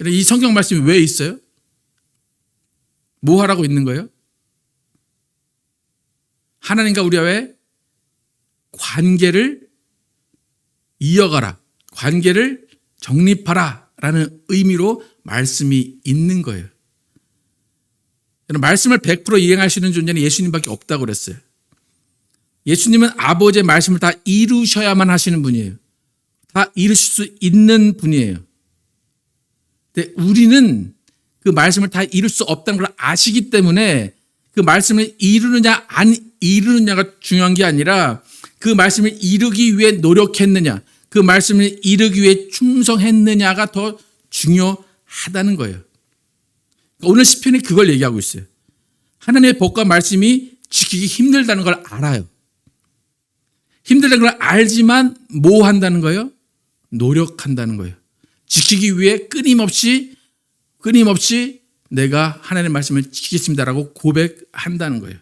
이 성경 말씀이 왜 있어요? 뭐 하라고 있는 거예요? 하나님과 우리와의 관계를 이어가라, 관계를 정립하라 라는 의미로 말씀이 있는 거예요. 말씀을 100% 이행하시는 존재는 예수님밖에 없다고 그랬어요. 예수님은 아버지의 말씀을 다 이루셔야만 하시는 분이에요. 다 이루실 수 있는 분이에요. 근데 우리는 그 말씀을 다 이룰 수 없다는 걸 아시기 때문에 그 말씀을 이루느냐 안 이루느냐가 중요한 게 아니라 그 말씀을 이루기 위해 노력했느냐, 그 말씀을 이루기 위해 충성했느냐가 더 중요하다는 거예요. 오늘 시편이 그걸 얘기하고 있어요. 하나님의 법과 말씀이 지키기 힘들다는 걸 알아요. 힘들다는 걸 알지만 뭐 한다는 거예요? 노력한다는 거예요. 지키기 위해 끊임없이 내가 하나님의 말씀을 지키겠습니다라고 고백한다는 거예요.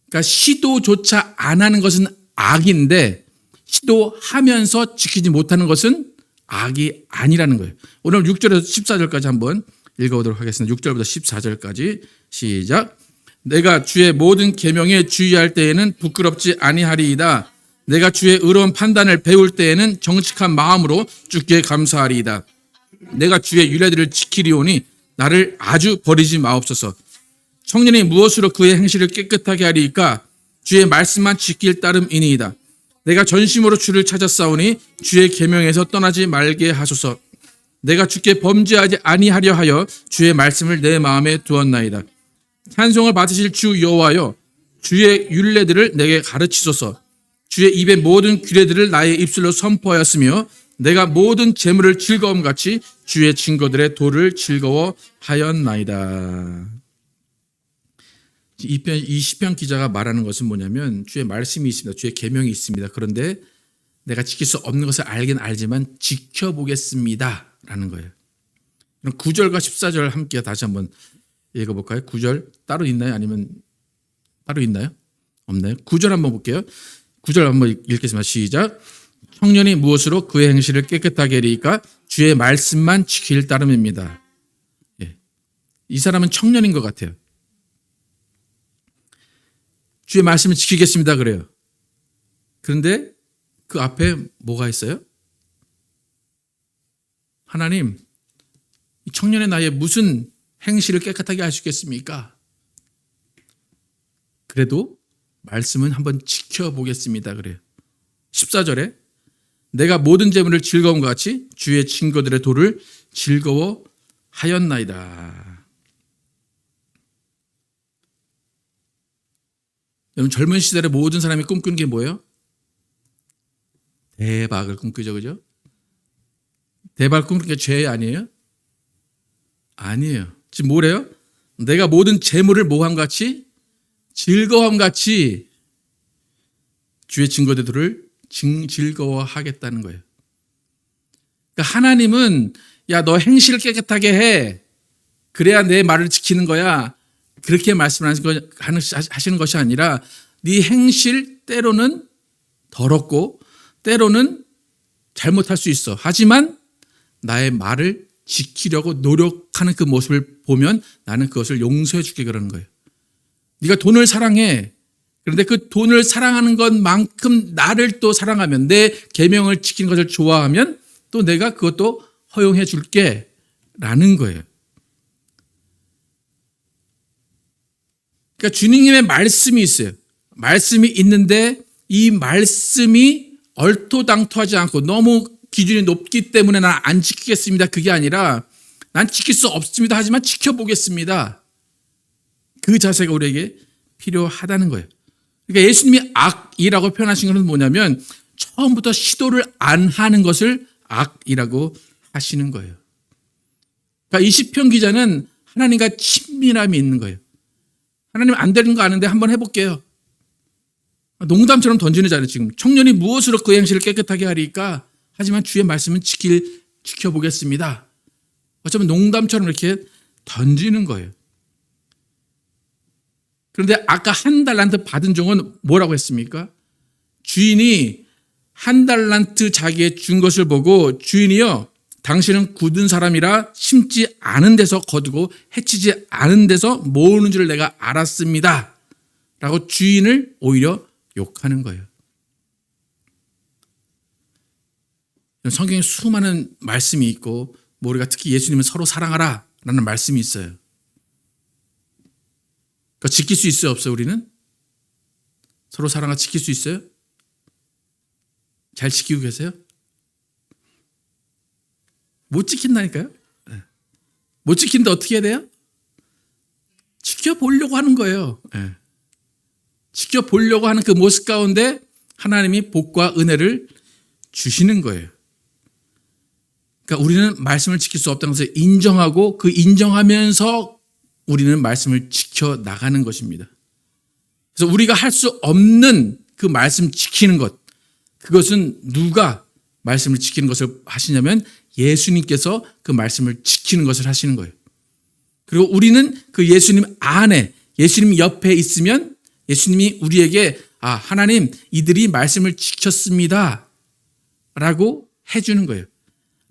그러니까 시도조차 안 하는 것은 악인데 시도하면서 지키지 못하는 것은 악이 아니라는 거예요. 오늘 6절에서 14절까지 한번 읽어보도록 하겠습니다. 6절부터 14절까지 시작. 내가 주의 모든 계명에 주의할 때에는 부끄럽지 아니하리이다. 내가 주의 의로운 판단을 배울 때에는 정직한 마음으로 주께 감사하리이다. 내가 주의 율례들을 지키리오니 나를 아주 버리지 마옵소서. 청년이 무엇으로 그의 행실을 깨끗하게 하리이까? 주의 말씀만 지킬 따름이니이다. 내가 전심으로 주를 찾았사오니 주의 계명에서 떠나지 말게 하소서. 내가 주께 범죄하지 아니하려 하여 주의 말씀을 내 마음에 두었나이다. 찬송을 받으실 주 여호와여, 주의 율례들을 내게 가르치소서. 주의 입의 모든 규례들을 나의 입술로 선포하였으며 내가 모든 재물을 즐거움같이 주의 증거들의 도를 즐거워하였나이다. 이 시편 기자가 말하는 것은 뭐냐면 주의 말씀이 있습니다. 주의 계명이 있습니다. 그런데 내가 지킬 수 없는 것을 알긴 알지만 지켜보겠습니다 라는 거예요. 그럼 9절과 14절 함께 다시 한번 읽어볼까요? 9절 따로 있나요? 아니면 따로 있나요? 없나요? 9절 한번 볼게요. 9절 한번 읽겠습니다. 시작. 청년이 무엇으로 그의 행실을 깨끗하게 하리이까? 주의 말씀만 지킬 따름입니다. 예. 이 사람은 청년인 것 같아요. 주의 말씀을 지키겠습니다 그래요. 그런데 그 앞에 뭐가 있어요? 하나님, 이 청년의 나이에 무슨 행실을 깨끗하게 하시겠습니까? 그래도 말씀은 한번 지켜보겠습니다 그래요. 14절에 내가 모든 재물을 즐거움과 같이 주의 증거들의 도를 즐거워하였나이다. 여러분, 젊은 시절에 모든 사람이 꿈꾸는 게 뭐예요? 대박을 꿈꾸죠, 그죠? 대박을 꿈꾸는 게 죄 아니에요? 아니에요. 지금 뭐래요? 내가 모든 재물을 모함 같이 즐거움 같이 주의 증거들을 즐거워하겠다는 거예요. 그러니까 하나님은 야, 너 행실을 깨끗하게 해. 그래야 내 말을 지키는 거야. 그렇게 말씀하시는 것이 아니라 네 행실 때로는 더럽고 때로는 잘못할 수 있어. 하지만 나의 말을 지키려고 노력하는 그 모습을 보면 나는 그것을 용서해 줄게 그러는 거예요. 네가 돈을 사랑해. 그런데 그 돈을 사랑하는 것만큼 나를 또 사랑하면 내 계명을 지키는 것을 좋아하면 또 내가 그것도 허용해 줄게 라는 거예요. 그러니까 주님의 말씀이 있어요. 말씀이 있는데 이 말씀이 얼토당토하지 않고 너무 기준이 높기 때문에 난 안 지키겠습니다. 그게 아니라 난 지킬 수 없습니다. 하지만 지켜보겠습니다. 그 자세가 우리에게 필요하다는 거예요. 그러니까 예수님이 악이라고 표현하신 것은 뭐냐면 처음부터 시도를 안 하는 것을 악이라고 하시는 거예요. 그러니까 이 시편 기자는 하나님과 친밀함이 있는 거예요. 하나님 안 되는 거 아는데 한번 해볼게요. 농담처럼 던지는 자는 지금 청년이 무엇으로 그 행실을 깨끗하게 하리까? 하지만 주의 말씀은 지켜보겠습니다. 어쩌면 농담처럼 이렇게 던지는 거예요. 그런데 아까 한 달란트 받은 종은 뭐라고 했습니까? 주인이 한 달란트 자기의 준 것을 보고 주인이요, 당신은 굳은 사람이라 심지 않은 데서 거두고 해치지 않은 데서 모으는 줄 내가 알았습니다. 라고 주인을 오히려 욕하는 거예요. 성경에 수많은 말씀이 있고 우리가 특히 예수님은 서로 사랑하라 라는 말씀이 있어요. 그러니까 지킬 수 있어요, 없어요? 우리는? 서로 사랑하 지킬 수 있어요? 잘 지키고 계세요? 못 지킨다니까요? 못 지키는데 어떻게 해야 돼요? 지켜보려고 하는 거예요. 지켜보려고 하는 그 모습 가운데 하나님이 복과 은혜를 주시는 거예요. 그러니까 우리는 말씀을 지킬 수 없다는 것을 인정하고 그 인정하면서 우리는 말씀을 지켜나가는 것입니다. 그래서 우리가 할 수 없는 그 말씀 지키는 것, 그것은 누가 말씀을 지키는 것을 하시냐면 예수님께서 그 말씀을 지키는 것을 하시는 거예요. 그리고 우리는 그 예수님 안에, 예수님 옆에 있으면 예수님이 우리에게 하나님 이들이 말씀을 지켰습니다 라고 해주는 거예요.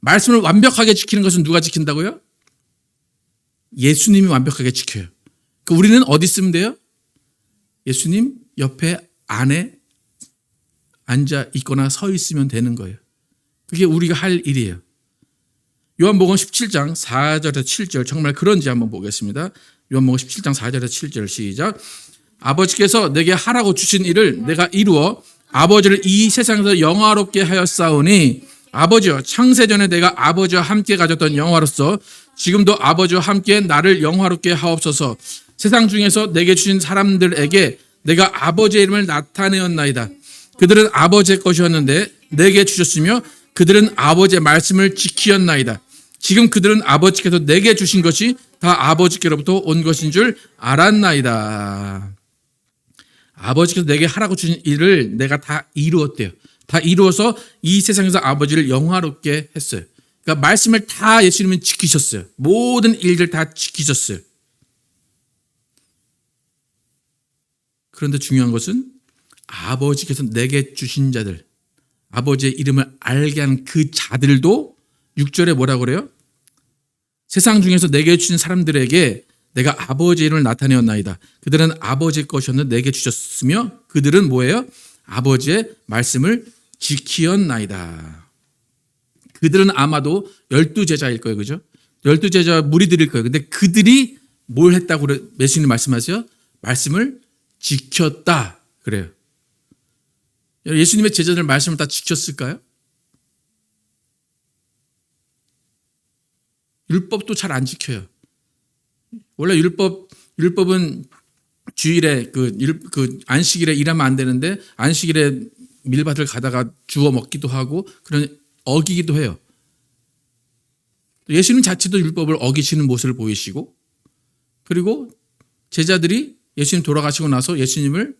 말씀을 완벽하게 지키는 것은 누가 지킨다고요? 예수님이 완벽하게 지켜요. 우리는 어디 있으면 돼요? 예수님 옆에 안에 앉아 있거나 서 있으면 되는 거예요. 그게 우리가 할 일이에요. 요한복음 17장 4절에서 7절 정말 그런지 한번 보겠습니다. 요한복음 17장 4절에서 7절 시작. 아버지께서 내게 하라고 주신 일을 내가 이루어 아버지를 이 세상에서 영화롭게 하였사오니 아버지여 창세전에 내가 아버지와 함께 가졌던 영화로서 지금도 아버지와 함께 나를 영화롭게 하옵소서. 세상 중에서 내게 주신 사람들에게 내가 아버지의 이름을 나타내었나이다. 그들은 아버지의 것이었는데 내게 주셨으며 그들은 아버지의 말씀을 지키었나이다. 지금 그들은 아버지께서 내게 주신 것이 다 아버지께로부터 온 것인 줄 알았나이다. 아버지께서 내게 하라고 주신 일을 내가 다 이루었대요. 다 이루어서 이 세상에서 아버지를 영화롭게 했어요. 그러니까 말씀을 다 예수님은 지키셨어요. 모든 일들 다 지키셨어요. 그런데 중요한 것은 아버지께서 내게 주신 자들, 아버지의 이름을 알게 한 그 자들도 6절에 뭐라고 그래요? 세상 중에서 내게 주신 사람들에게 내가 아버지의 이름을 나타내었나이다. 그들은 아버지의 것이었는데 내게 주셨으며 그들은 뭐예요? 아버지의 말씀을 지키었나이다. 그들은 아마도 12제자일 거예요. 그죠? 12제자 무리들일 거예요. 근데 그들이 뭘 했다고 예수님 말씀하세요? 말씀을 지켰다. 그래요. 예수님의 제자들 말씀을 다 지켰을까요? 율법도 잘 안 지켜요. 원래 율법은 주일에 안식일에 일하면 안 되는데 안식일에 밀밭을 가다가 주워 먹기도 하고 그런 어기기도 해요. 예수님 자체도 율법을 어기시는 모습을 보이시고, 그리고 제자들이 예수님 돌아가시고 나서 예수님을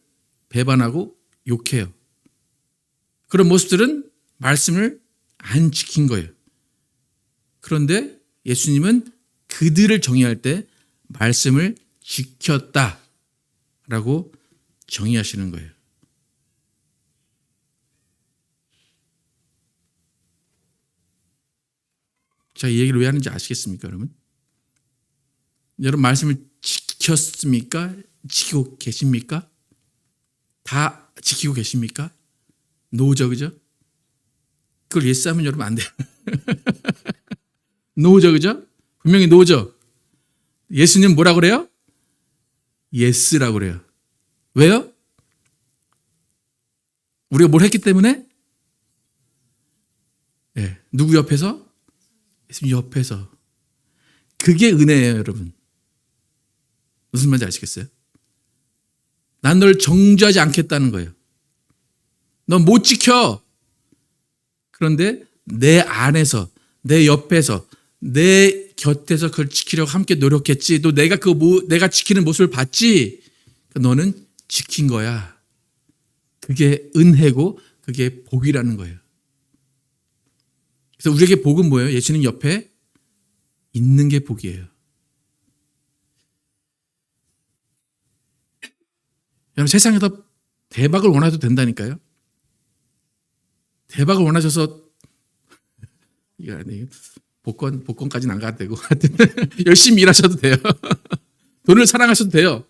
배반하고 욕해요. 그런 모습들은 말씀을 안 지킨 거예요. 그런데 예수님은 그들을 정의할 때 말씀을 지켰다라고 정의하시는 거예요. 제가 이 얘기를 왜 하는지 아시겠습니까, 여러분? 여러분 말씀을 지켰습니까? 지키고 계십니까? 다 지키고 계십니까? 노죠, 그죠? 그걸 예스하면 여러분 안 돼요. 노죠, 그죠? 분명히 노죠. 예수님 뭐라 그래요? 예스라고 그래요. 왜요? 우리가 뭘 했기 때문에? 네. 누구 옆에서? 예수님 옆에서. 그게 은혜예요, 여러분. 무슨 말인지 아시겠어요? 난 널 정죄하지 않겠다는 거예요. 넌 못 지켜. 그런데 내 안에서, 내 옆에서, 내 곁에서 그걸 지키려고 함께 노력했지. 또 내가 내가 지키는 모습을 봤지. 너는 지킨 거야. 그게 은혜고 그게 복이라는 거예요. 그래서 우리에게 복은 뭐예요? 예수님 옆에 있는 게 복이에요. 여러분 세상에서 대박을 원해도 된다니까요. 대박을 원하셔서 복권까지는 안 가도 되고 열심히 일하셔도 돼요. 돈을 사랑하셔도 돼요.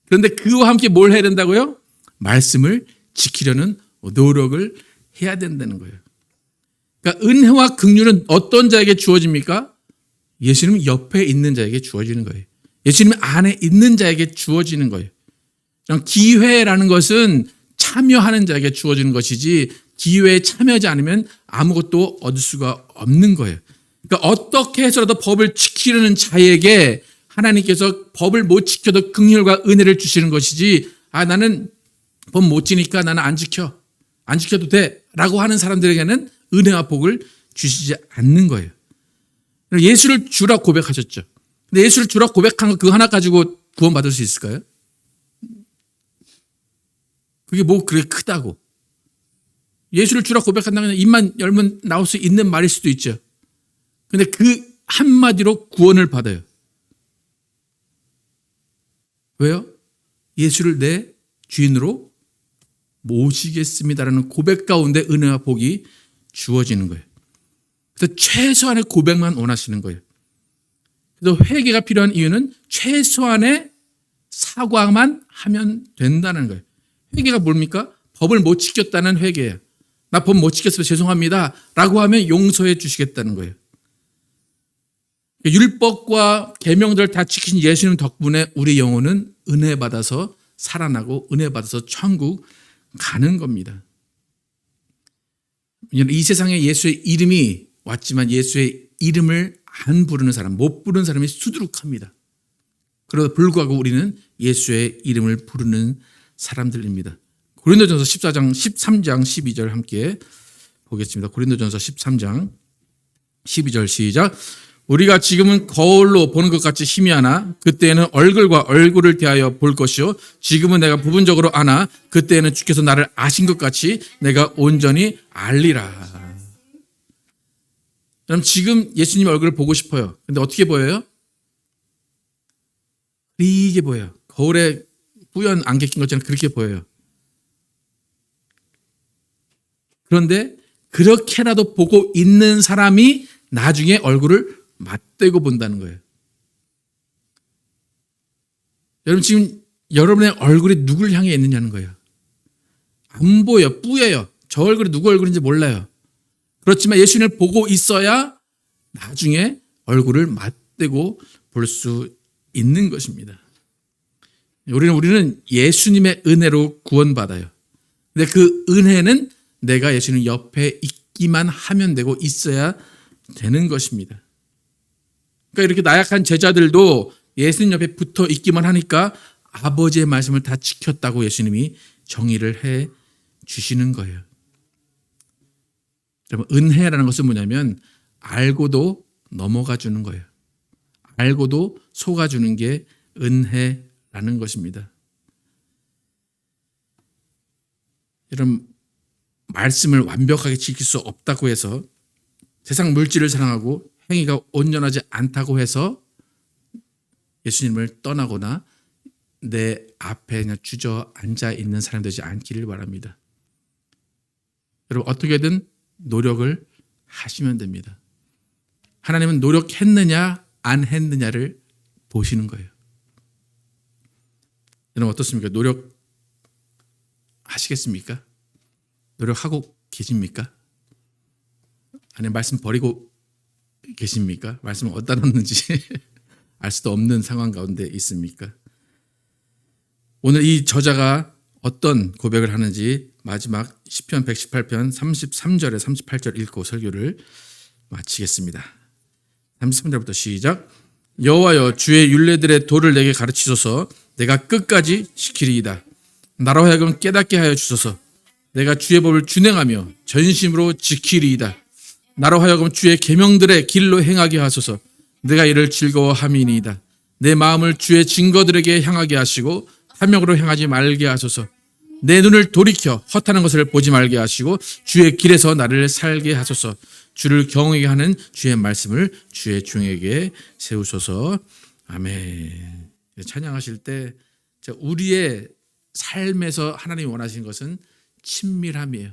그런데 그와 함께 뭘 해야 된다고요? 말씀을 지키려는 노력을 해야 된다는 거예요. 그러니까 은혜와 긍휼은 어떤 자에게 주어집니까? 예수님 옆에 있는 자에게 주어지는 거예요. 예수님 안에 있는 자에게 주어지는 거예요. 기회라는 것은 참여하는 자에게 주어지는 것이지 기회에 참여하지 않으면 아무것도 얻을 수가 없는 거예요. 그러니까 어떻게 해서라도 법을 지키려는 자에게 하나님께서 법을 못 지켜도 긍휼과 은혜를 주시는 것이지, 나는 법 못 지니까 나는 안 지켜도 돼 라고 하는 사람들에게는 은혜와 복을 주시지 않는 거예요. 예수를 주라 고백하셨죠. 근데 예수를 주라 고백한 거 그거 하나 가지고 구원받을 수 있을까요? 그게 뭐 그렇게 크다고. 예수를 주라 고백한다면 입만 열면 나올 수 있는 말일 수도 있죠. 근데 그 한마디로 구원을 받아요. 왜요? 예수를 내 주인으로 모시겠습니다라는 고백 가운데 은혜와 복이 주어지는 거예요. 그래서 최소한의 고백만 원하시는 거예요. 그래서 회개가 필요한 이유는 최소한의 사과만 하면 된다는 거예요. 회개가 뭡니까? 법을 못 지켰다는 회개예요. 나 법 못 지켰어요. 죄송합니다. 라고 하면 용서해 주시겠다는 거예요. 율법과 계명들을 다 지키신 예수님 덕분에 우리 영혼은 은혜 받아서 살아나고 은혜 받아서 천국 가는 겁니다. 이 세상에 예수의 이름이 왔지만 예수의 이름을 안 부르는 사람, 못 부르는 사람이 수두룩합니다. 그러나 불구하고 우리는 예수의 이름을 부르는 사람들입니다. 고린도전서 13장 12절 함께 보겠습니다. 고린도전서 13장 12절 시작. 우리가 지금은 거울로 보는 것 같이 희미하나 그때에는 얼굴과 얼굴을 대하여 볼 것이요 지금은 내가 부분적으로 아나 그때에는 주께서 나를 아신 것 같이 내가 온전히 알리라. 그럼 지금 예수님 얼굴을 보고 싶어요. 근데 어떻게 보여요? 이게 보여요. 거울에 뿌연 안개 낀 것처럼 그렇게 보여요. 그런데 그렇게라도 보고 있는 사람이 나중에 얼굴을 맞대고 본다는 거예요. 여러분 지금 여러분의 얼굴이 누굴 향해 있느냐는 거예요. 안 보여, 뿌예요. 저 얼굴이 누구 얼굴인지 몰라요. 그렇지만 예수님을 보고 있어야 나중에 얼굴을 맞대고 볼 수 있는 것입니다. 우리는 예수님의 은혜로 구원받아요. 근데 그 은혜는 내가 예수님 옆에 있기만 하면 되고 있어야 되는 것입니다. 그러니까 이렇게 나약한 제자들도 예수님 옆에 붙어 있기만 하니까 아버지의 말씀을 다 지켰다고 예수님이 정의를 해 주시는 거예요. 여러분, 은혜라는 것은 뭐냐면 알고도 넘어가 주는 거예요. 알고도 속아주는 게 은혜라는 것입니다. 이런 말씀을 완벽하게 지킬 수 없다고 해서, 세상 물질을 사랑하고 행위가 온전하지 않다고 해서 예수님을 떠나거나 내 앞에 그냥 주저앉아 있는 사람 되지 않기를 바랍니다. 여러분, 어떻게든 노력을 하시면 됩니다. 하나님은 노력했느냐 안 했느냐를 보시는 거예요. 여러분, 어떻습니까? 노력하시겠습니까? 노력하고 계십니까? 아니면 말씀 버리고 계십니까? 말씀을 어디다 놓는지 알 수도 없는 상황 가운데 있습니까? 오늘 이 저자가 어떤 고백을 하는지 마지막 시편 118편 33절에 38절 읽고 설교를 마치겠습니다. 33절부터 시작. 여호와여, 주의 율례들의 도를 내게 가르치소서. 내가 끝까지 지키리이다. 나로 하여금 깨닫게 하여 주소서. 내가 주의 법을 준행하며 전심으로 지키리이다. 나로 하여금 주의 계명들의 길로 행하게 하소서. 내가 이를 즐거워함이니이다. 내 마음을 주의 증거들에게 향하게 하시고 탐욕으로 행하지 말게 하소서. 내 눈을 돌이켜 헛하는 것을 보지 말게 하시고 주의 길에서 나를 살게 하소서. 주를 경외하게 하는 주의 말씀을 주의 종에게 세우소서. 아멘. 찬양하실 때 우리의 삶에서 하나님이 원하시는 것은 친밀함이에요.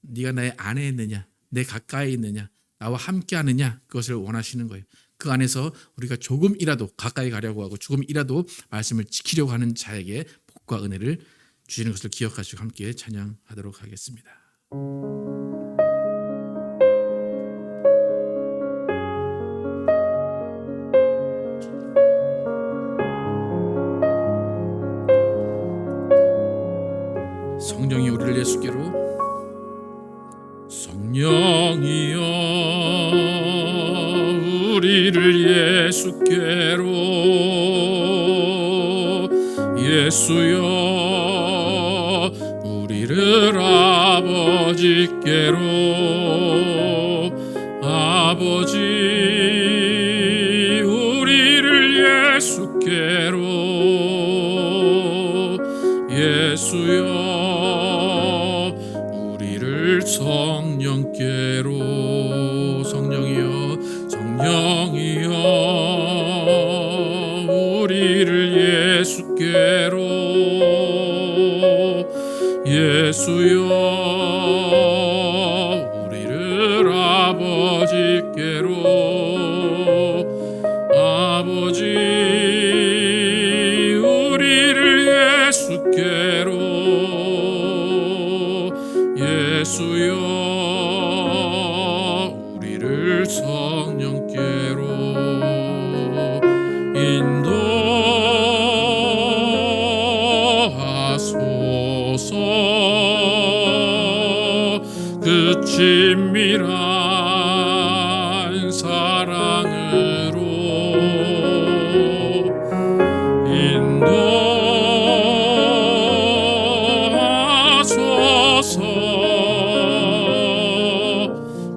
네가 나의 안에 있느냐, 내 가까이 있느냐, 나와 함께 하느냐, 그것을 원하시는 거예요. 그 안에서 우리가 조금이라도 가까이 가려고 하고 조금이라도 말씀을 지키려고 하는 자에게 복과 은혜를 주시는 것을 기억하시고 함께 찬양하도록 하겠습니다. 성령이 우리를 예수께로, 성령이여 우리를 예수께로, 예수여 우리를 아버지께로, 아버지 우리를 예수께로, 예수여 우리를 성령께로, 성령이여, 성령이여 우리를 예수께로, 예수여 우리를 아버지께로, 아버지 우리를 예수께로, 예수여 우리를 성령께로 인도하소서. 그 친밀한 사랑으로 인도하소서.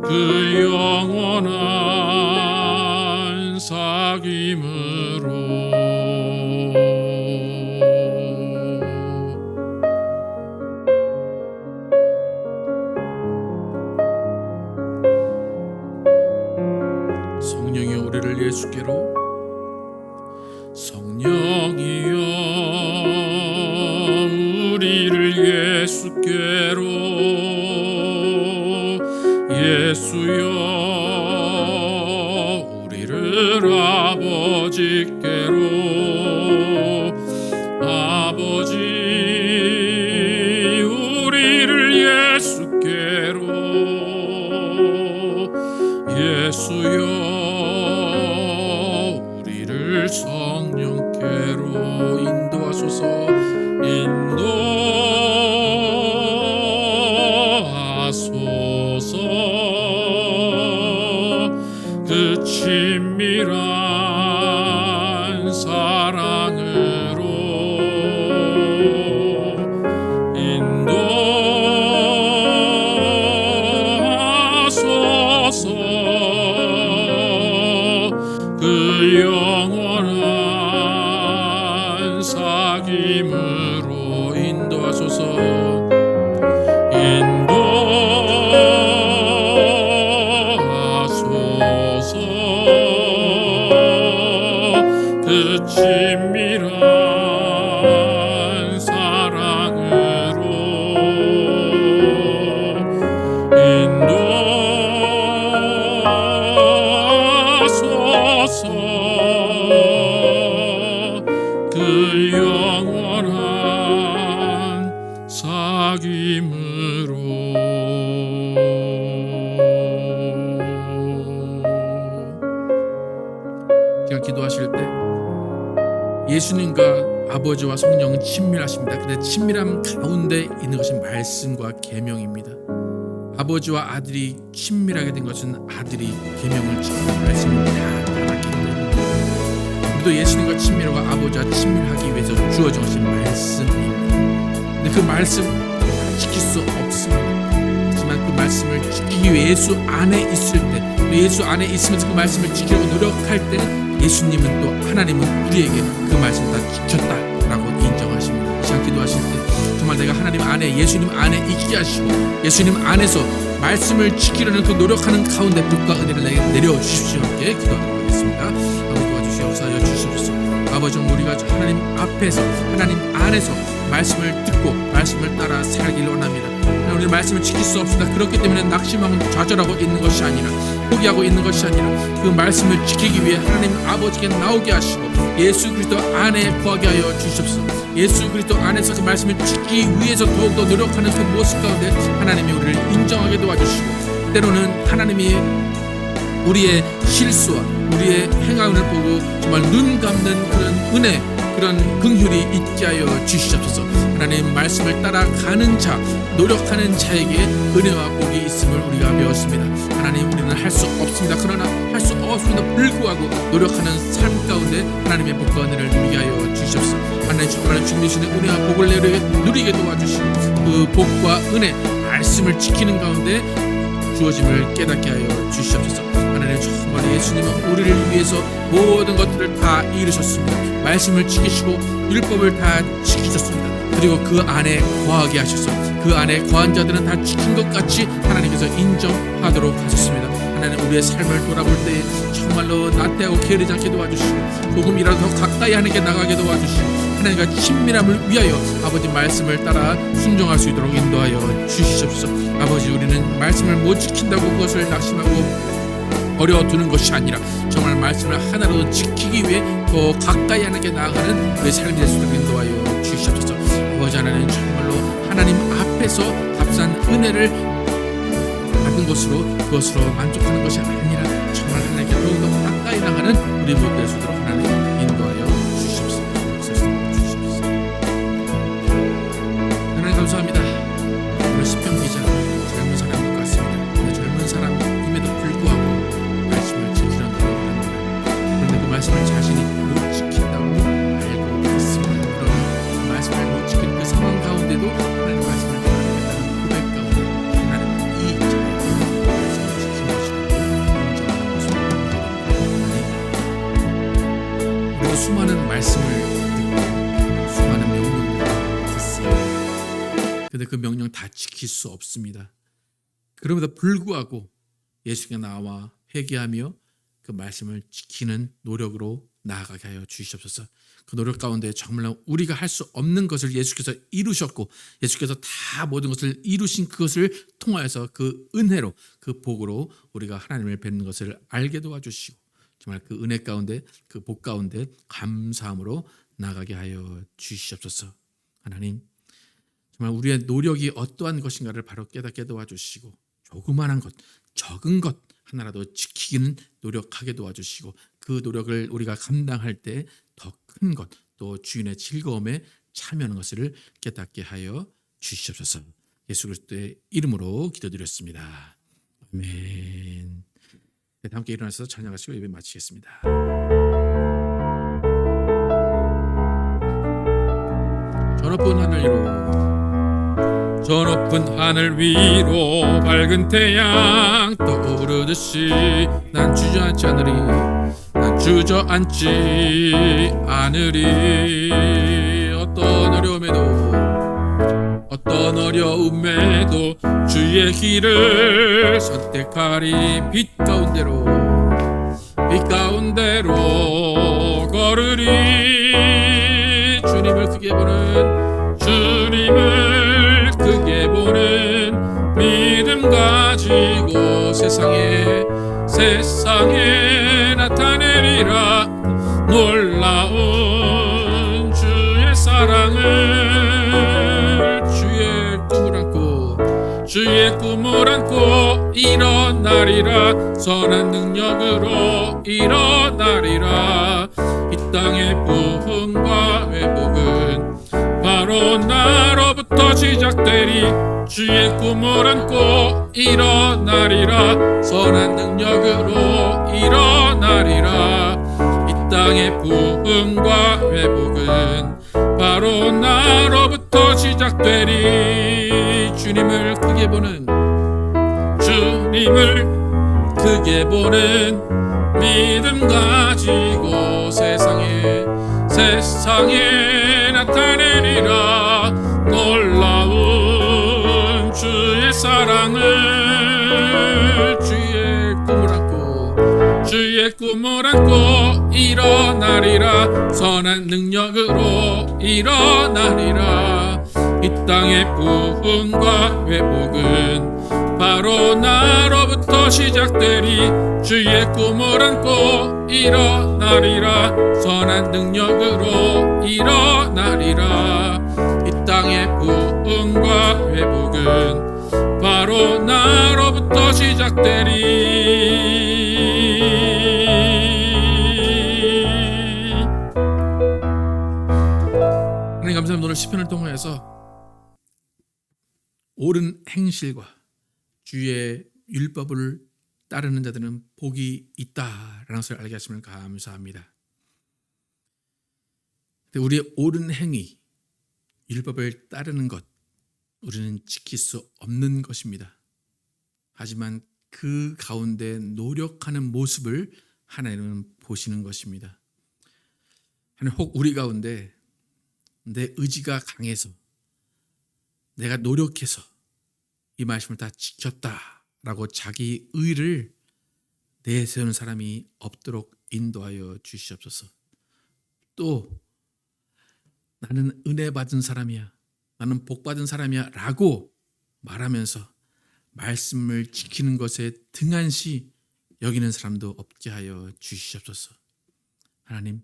그 영원한 사귐으로 사귐으로 인도하소서. 그 친밀한 사랑으로 인도하소서. 그 영원한 사귐으로. 제가 기도하실 때 예수님과 아버지와 성령은 친밀하십니다. 근데 친밀함 가운데 있는 것이 말씀과 계명입니다. 아버지와 아들이 친밀하게 된 것은 아들이 계명을 지키고 말씀을 다 따랐기 때문입니다. 우리도 예수님과 친밀하고 아버지와 친밀하기 위해서 주어진 것이 말씀입니다. 근데 그 말씀 지킬 수 없습니다. 하지만 그 말씀을 지키기 위해 예수 안에 있을 때, 예수 안에 있으면서 그 말씀을 지키려고 노력할 때는 예수님은 또 하나님은 우리에게 그 말씀 다 지켰다라고 인정하십니다. 이 시간 기도하실 때 정말 내가 하나님 안에, 예수님 안에 있게 하시고 예수님 안에서 말씀을 지키려는 그 노력하는 가운데 복과 은혜를 내게 내려주십시오. 함께 기도하도록 하겠습니다. 아버지 도와주시옵소서. 여주시옵소서. 아버지, 우리가 하나님 앞에서, 하나님 안에서 말씀을 듣고 말씀을 따라 살기를 원합니다. 우리 말씀을 지킬 수 없습니다. 그렇기 때문에 낙심하고 좌절하고 있는 것이 아니라, 포기하고 있는 것이 아니라 그 말씀을 지키기 위해 하나님 아버지께 나오게 하시고 예수 그리스도 안에 거하게 하여 주시옵소서. 예수 그리스도 안에서 그 말씀을 지키기 위해서 더욱더 노력하는 그 모습 가운데 하나님이 우리를 인정하게 도와주시고, 때로는 하나님이 우리의 실수와 우리의 행함을 보고 정말 눈 감는 그런 은혜, 그런 긍휼이 있게 하여 주시옵소서. 하나님 말씀을 따라가는 자, 노력하는 자에게 은혜와 복이 있음을 우리가 배웠습니다. 하나님, 우리는 할 수 없습니다. 그러나 할 수 없음에도 불구하고 노력하는 삶 가운데 하나님의 복과 은혜를 누리게 하여 주시옵소서. 하나님 정말 주님이신 은혜와 복을 누리게 도와주시고 그 복과 은혜, 말씀을 지키는 가운데 주어짐을 깨닫게 하여 주시옵소서. 하나님 정말 예수님은 우리를 위해서 모든 것들을 다 이루셨습니다. 말씀을 지키시고 율법을 다 지키셨습니다. 그리고 그 안에 거하게 하셔서 그 안에 거한 자들은 다 지킨 것 같이 하나님께서 인정하도록 하셨습니다. 하나님, 우리의 삶을 돌아볼 때 정말로 나태하고 게으르지 않게 도와주시고 조금이라도 더 가까이 하나님께 나가게 도와주시고 하나님과 친밀함을 위하여 아버지 말씀을 따라 순종할 수 있도록 인도하여 주시옵소서. 아버지, 우리는 말씀을 못 지킨다고 그것을 낙심하고 어려워두는 것이 아니라 정말 말씀을 하나로 지키기 위해 더 가까이 하나님께 나아가는 우리의 삶이 될 수 있도록 인도하여 주시옵소서. 아버지 하나님, 정말로 하나님 앞에서 값싼 은혜를 받은 것으로 그것으로 만족하는 것이 아니라 정말 하나님께 더욱더 가까이 나가는 우리 모두 될 수 있도록 하나님 인도하여 주시옵소서. 하나님 감사합니다. 오늘 시편 기자 젊은 사람인 것 같습니다. 근데 젊은 사람임에도 불구하고 말씀을 지키려는 노력을 합니다. 그런데 그 말씀을 자신이 못 지킨다고 알고 있습니다. 그러나 그 말씀을 못 지키는 그 상황 가운데도 하나님 말씀을 따르겠다는 고백 가운데 하나님은 이 자에게 말씀을 지킨 것이라고 인정하는 모습을 보입니다. 우리가 수많은 말씀을 듣고 수많은 명령들을 듣습니다. 근데 그 명령 다 지킬 수 없습니다. 그럼에도 불구하고 예수께 나와 회개하며 그 말씀을 지키는 노력으로 나아가게 하여 주시옵소서. 그 노력 가운데 정말 우리가 할 수 없는 것을 예수께서 이루셨고 예수께서 다 모든 것을 이루신 그것을 통하여서 그 은혜로, 그 복으로 우리가 하나님을 뵙는 것을 알게 도와주시고 정말 그 은혜 가운데, 그 복 가운데 감사함으로 나아가게 하여 주시옵소서. 하나님, 정말 우리의 노력이 어떠한 것인가를 바로 깨닫게 도와주시고 조그마한 것, 적은 것 하나라도 지키기는 노력하게 도와주시고 그 노력을 우리가 감당할 때 더 큰 것, 또 주인의 즐거움에 참여하는 것을 깨닫게 하여 주시옵소서. 예수 그리스도의 이름으로 기도드렸습니다. 아멘. 네, 함께 일어나서 찬양하시고 예배 마치겠습니다. 저 높은 하늘 위로, 저 높은 하늘 위로 밝은 태양 떠오르듯이 난 주저앉지 않으리, 난 주저앉지 않으리. 어려움에도 주의 길을 선택하리. 빛 가운데로 걸으리. 주님을 크게 보는 믿음 가지고 세상에 나타내리라. 놀라운 주의 사랑을 주의 꿈을 안고 일어나리라. 선한 능력으로 일어나리라. 이 땅의 부흥과 회복은 바로 나로부터 시작되리. 주의 꿈을 안고 일어나리라. 선한 능력으로 일어나리라. 이 땅의 부흥과 회복은 바로 나로부터 시작되리. 주님을 크게 보는 믿음 가지고 세상에 나타내리라. 놀라운 주의 사랑을 주의 꿈을 안고 일어나리라. 선한 능력으로 일어나리라. 이 땅의 부흥과 회복은 바로 나로부터 시작되리. 주의 꿈을 안고 일어나리라. 선한 능력으로 일어나리라. 이 땅의 부흥과 회복은 바로 나로부터 시작되리. 하나님 감사합니다. 오늘 시편을 통하여서 옳은 행실과 주의 율법을 따르는 자들은 복이 있다라는 것을 알게 하심을 감사합니다. 우리의 옳은 행위, 율법을 따르는 것, 우리는 지킬 수 없는 것입니다. 하지만 그 가운데 노력하는 모습을 하나님은 보시는 것입니다. 하나님, 혹 우리 가운데 내 의지가 강해서 내가 노력해서 이 말씀을 다 지켰다라고 자기 의를 내세우는 사람이 없도록 인도하여 주시옵소서. 또 나는 은혜 받은 사람이야, 나는 복 받은 사람이야 라고 말하면서 말씀을 지키는 것에 등한시 여기는 사람도 없게 하여 주시옵소서. 하나님,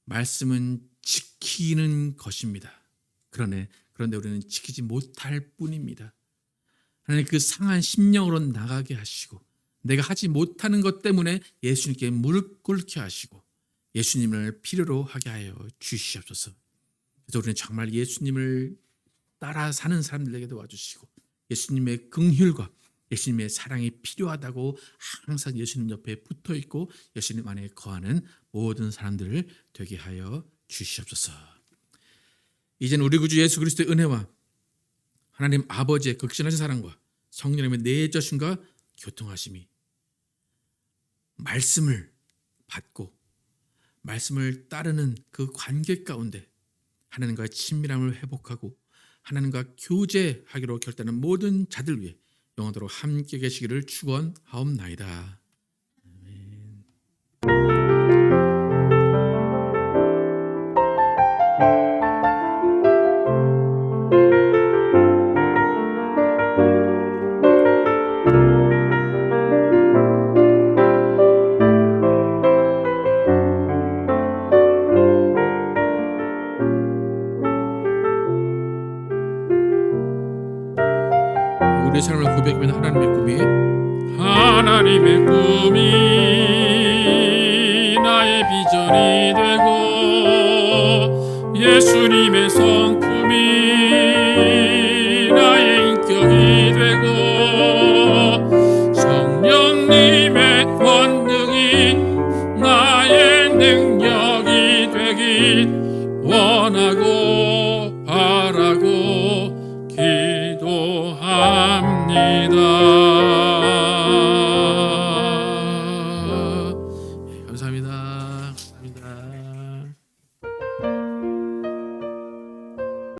말씀은 지키는 것입니다. 그런데 우리는 지키지 못할 뿐입니다. 하나님, 그 상한 심령으로 나가게 하시고 내가 하지 못하는 것 때문에 예수님께 무릎 꿇게 하시고 예수님을 필요로 하게 하여 주시옵소서. 그래서 우리는 정말 예수님을 따라 사는 사람들에게 도와주시고 예수님의 긍휼과 예수님의 사랑이 필요하다고 항상 예수님 옆에 붙어있고 예수님 안에 거하는 모든 사람들을 되게 하여 주시옵소서. 이제는 우리 구주 예수 그리스도의 은혜와 하나님 아버지의 극진하신 사랑과 성령님의 내주심과 교통하심이 말씀을 받고 말씀을 따르는 그 관계 가운데 하나님과의 친밀함을 회복하고 하나님과 교제하기로 결단한 모든 자들 위해 영원토록 함께 계시기를 축원하옵나이다. 아멘. 우리의 삶을 고백하면 하나님의 꿈이 나의 비전이 되고 예수님의 성품이 나의 인격이 되고 성령님의 권능이 나의 능력이 되길 원하고 바라고 기도합니다.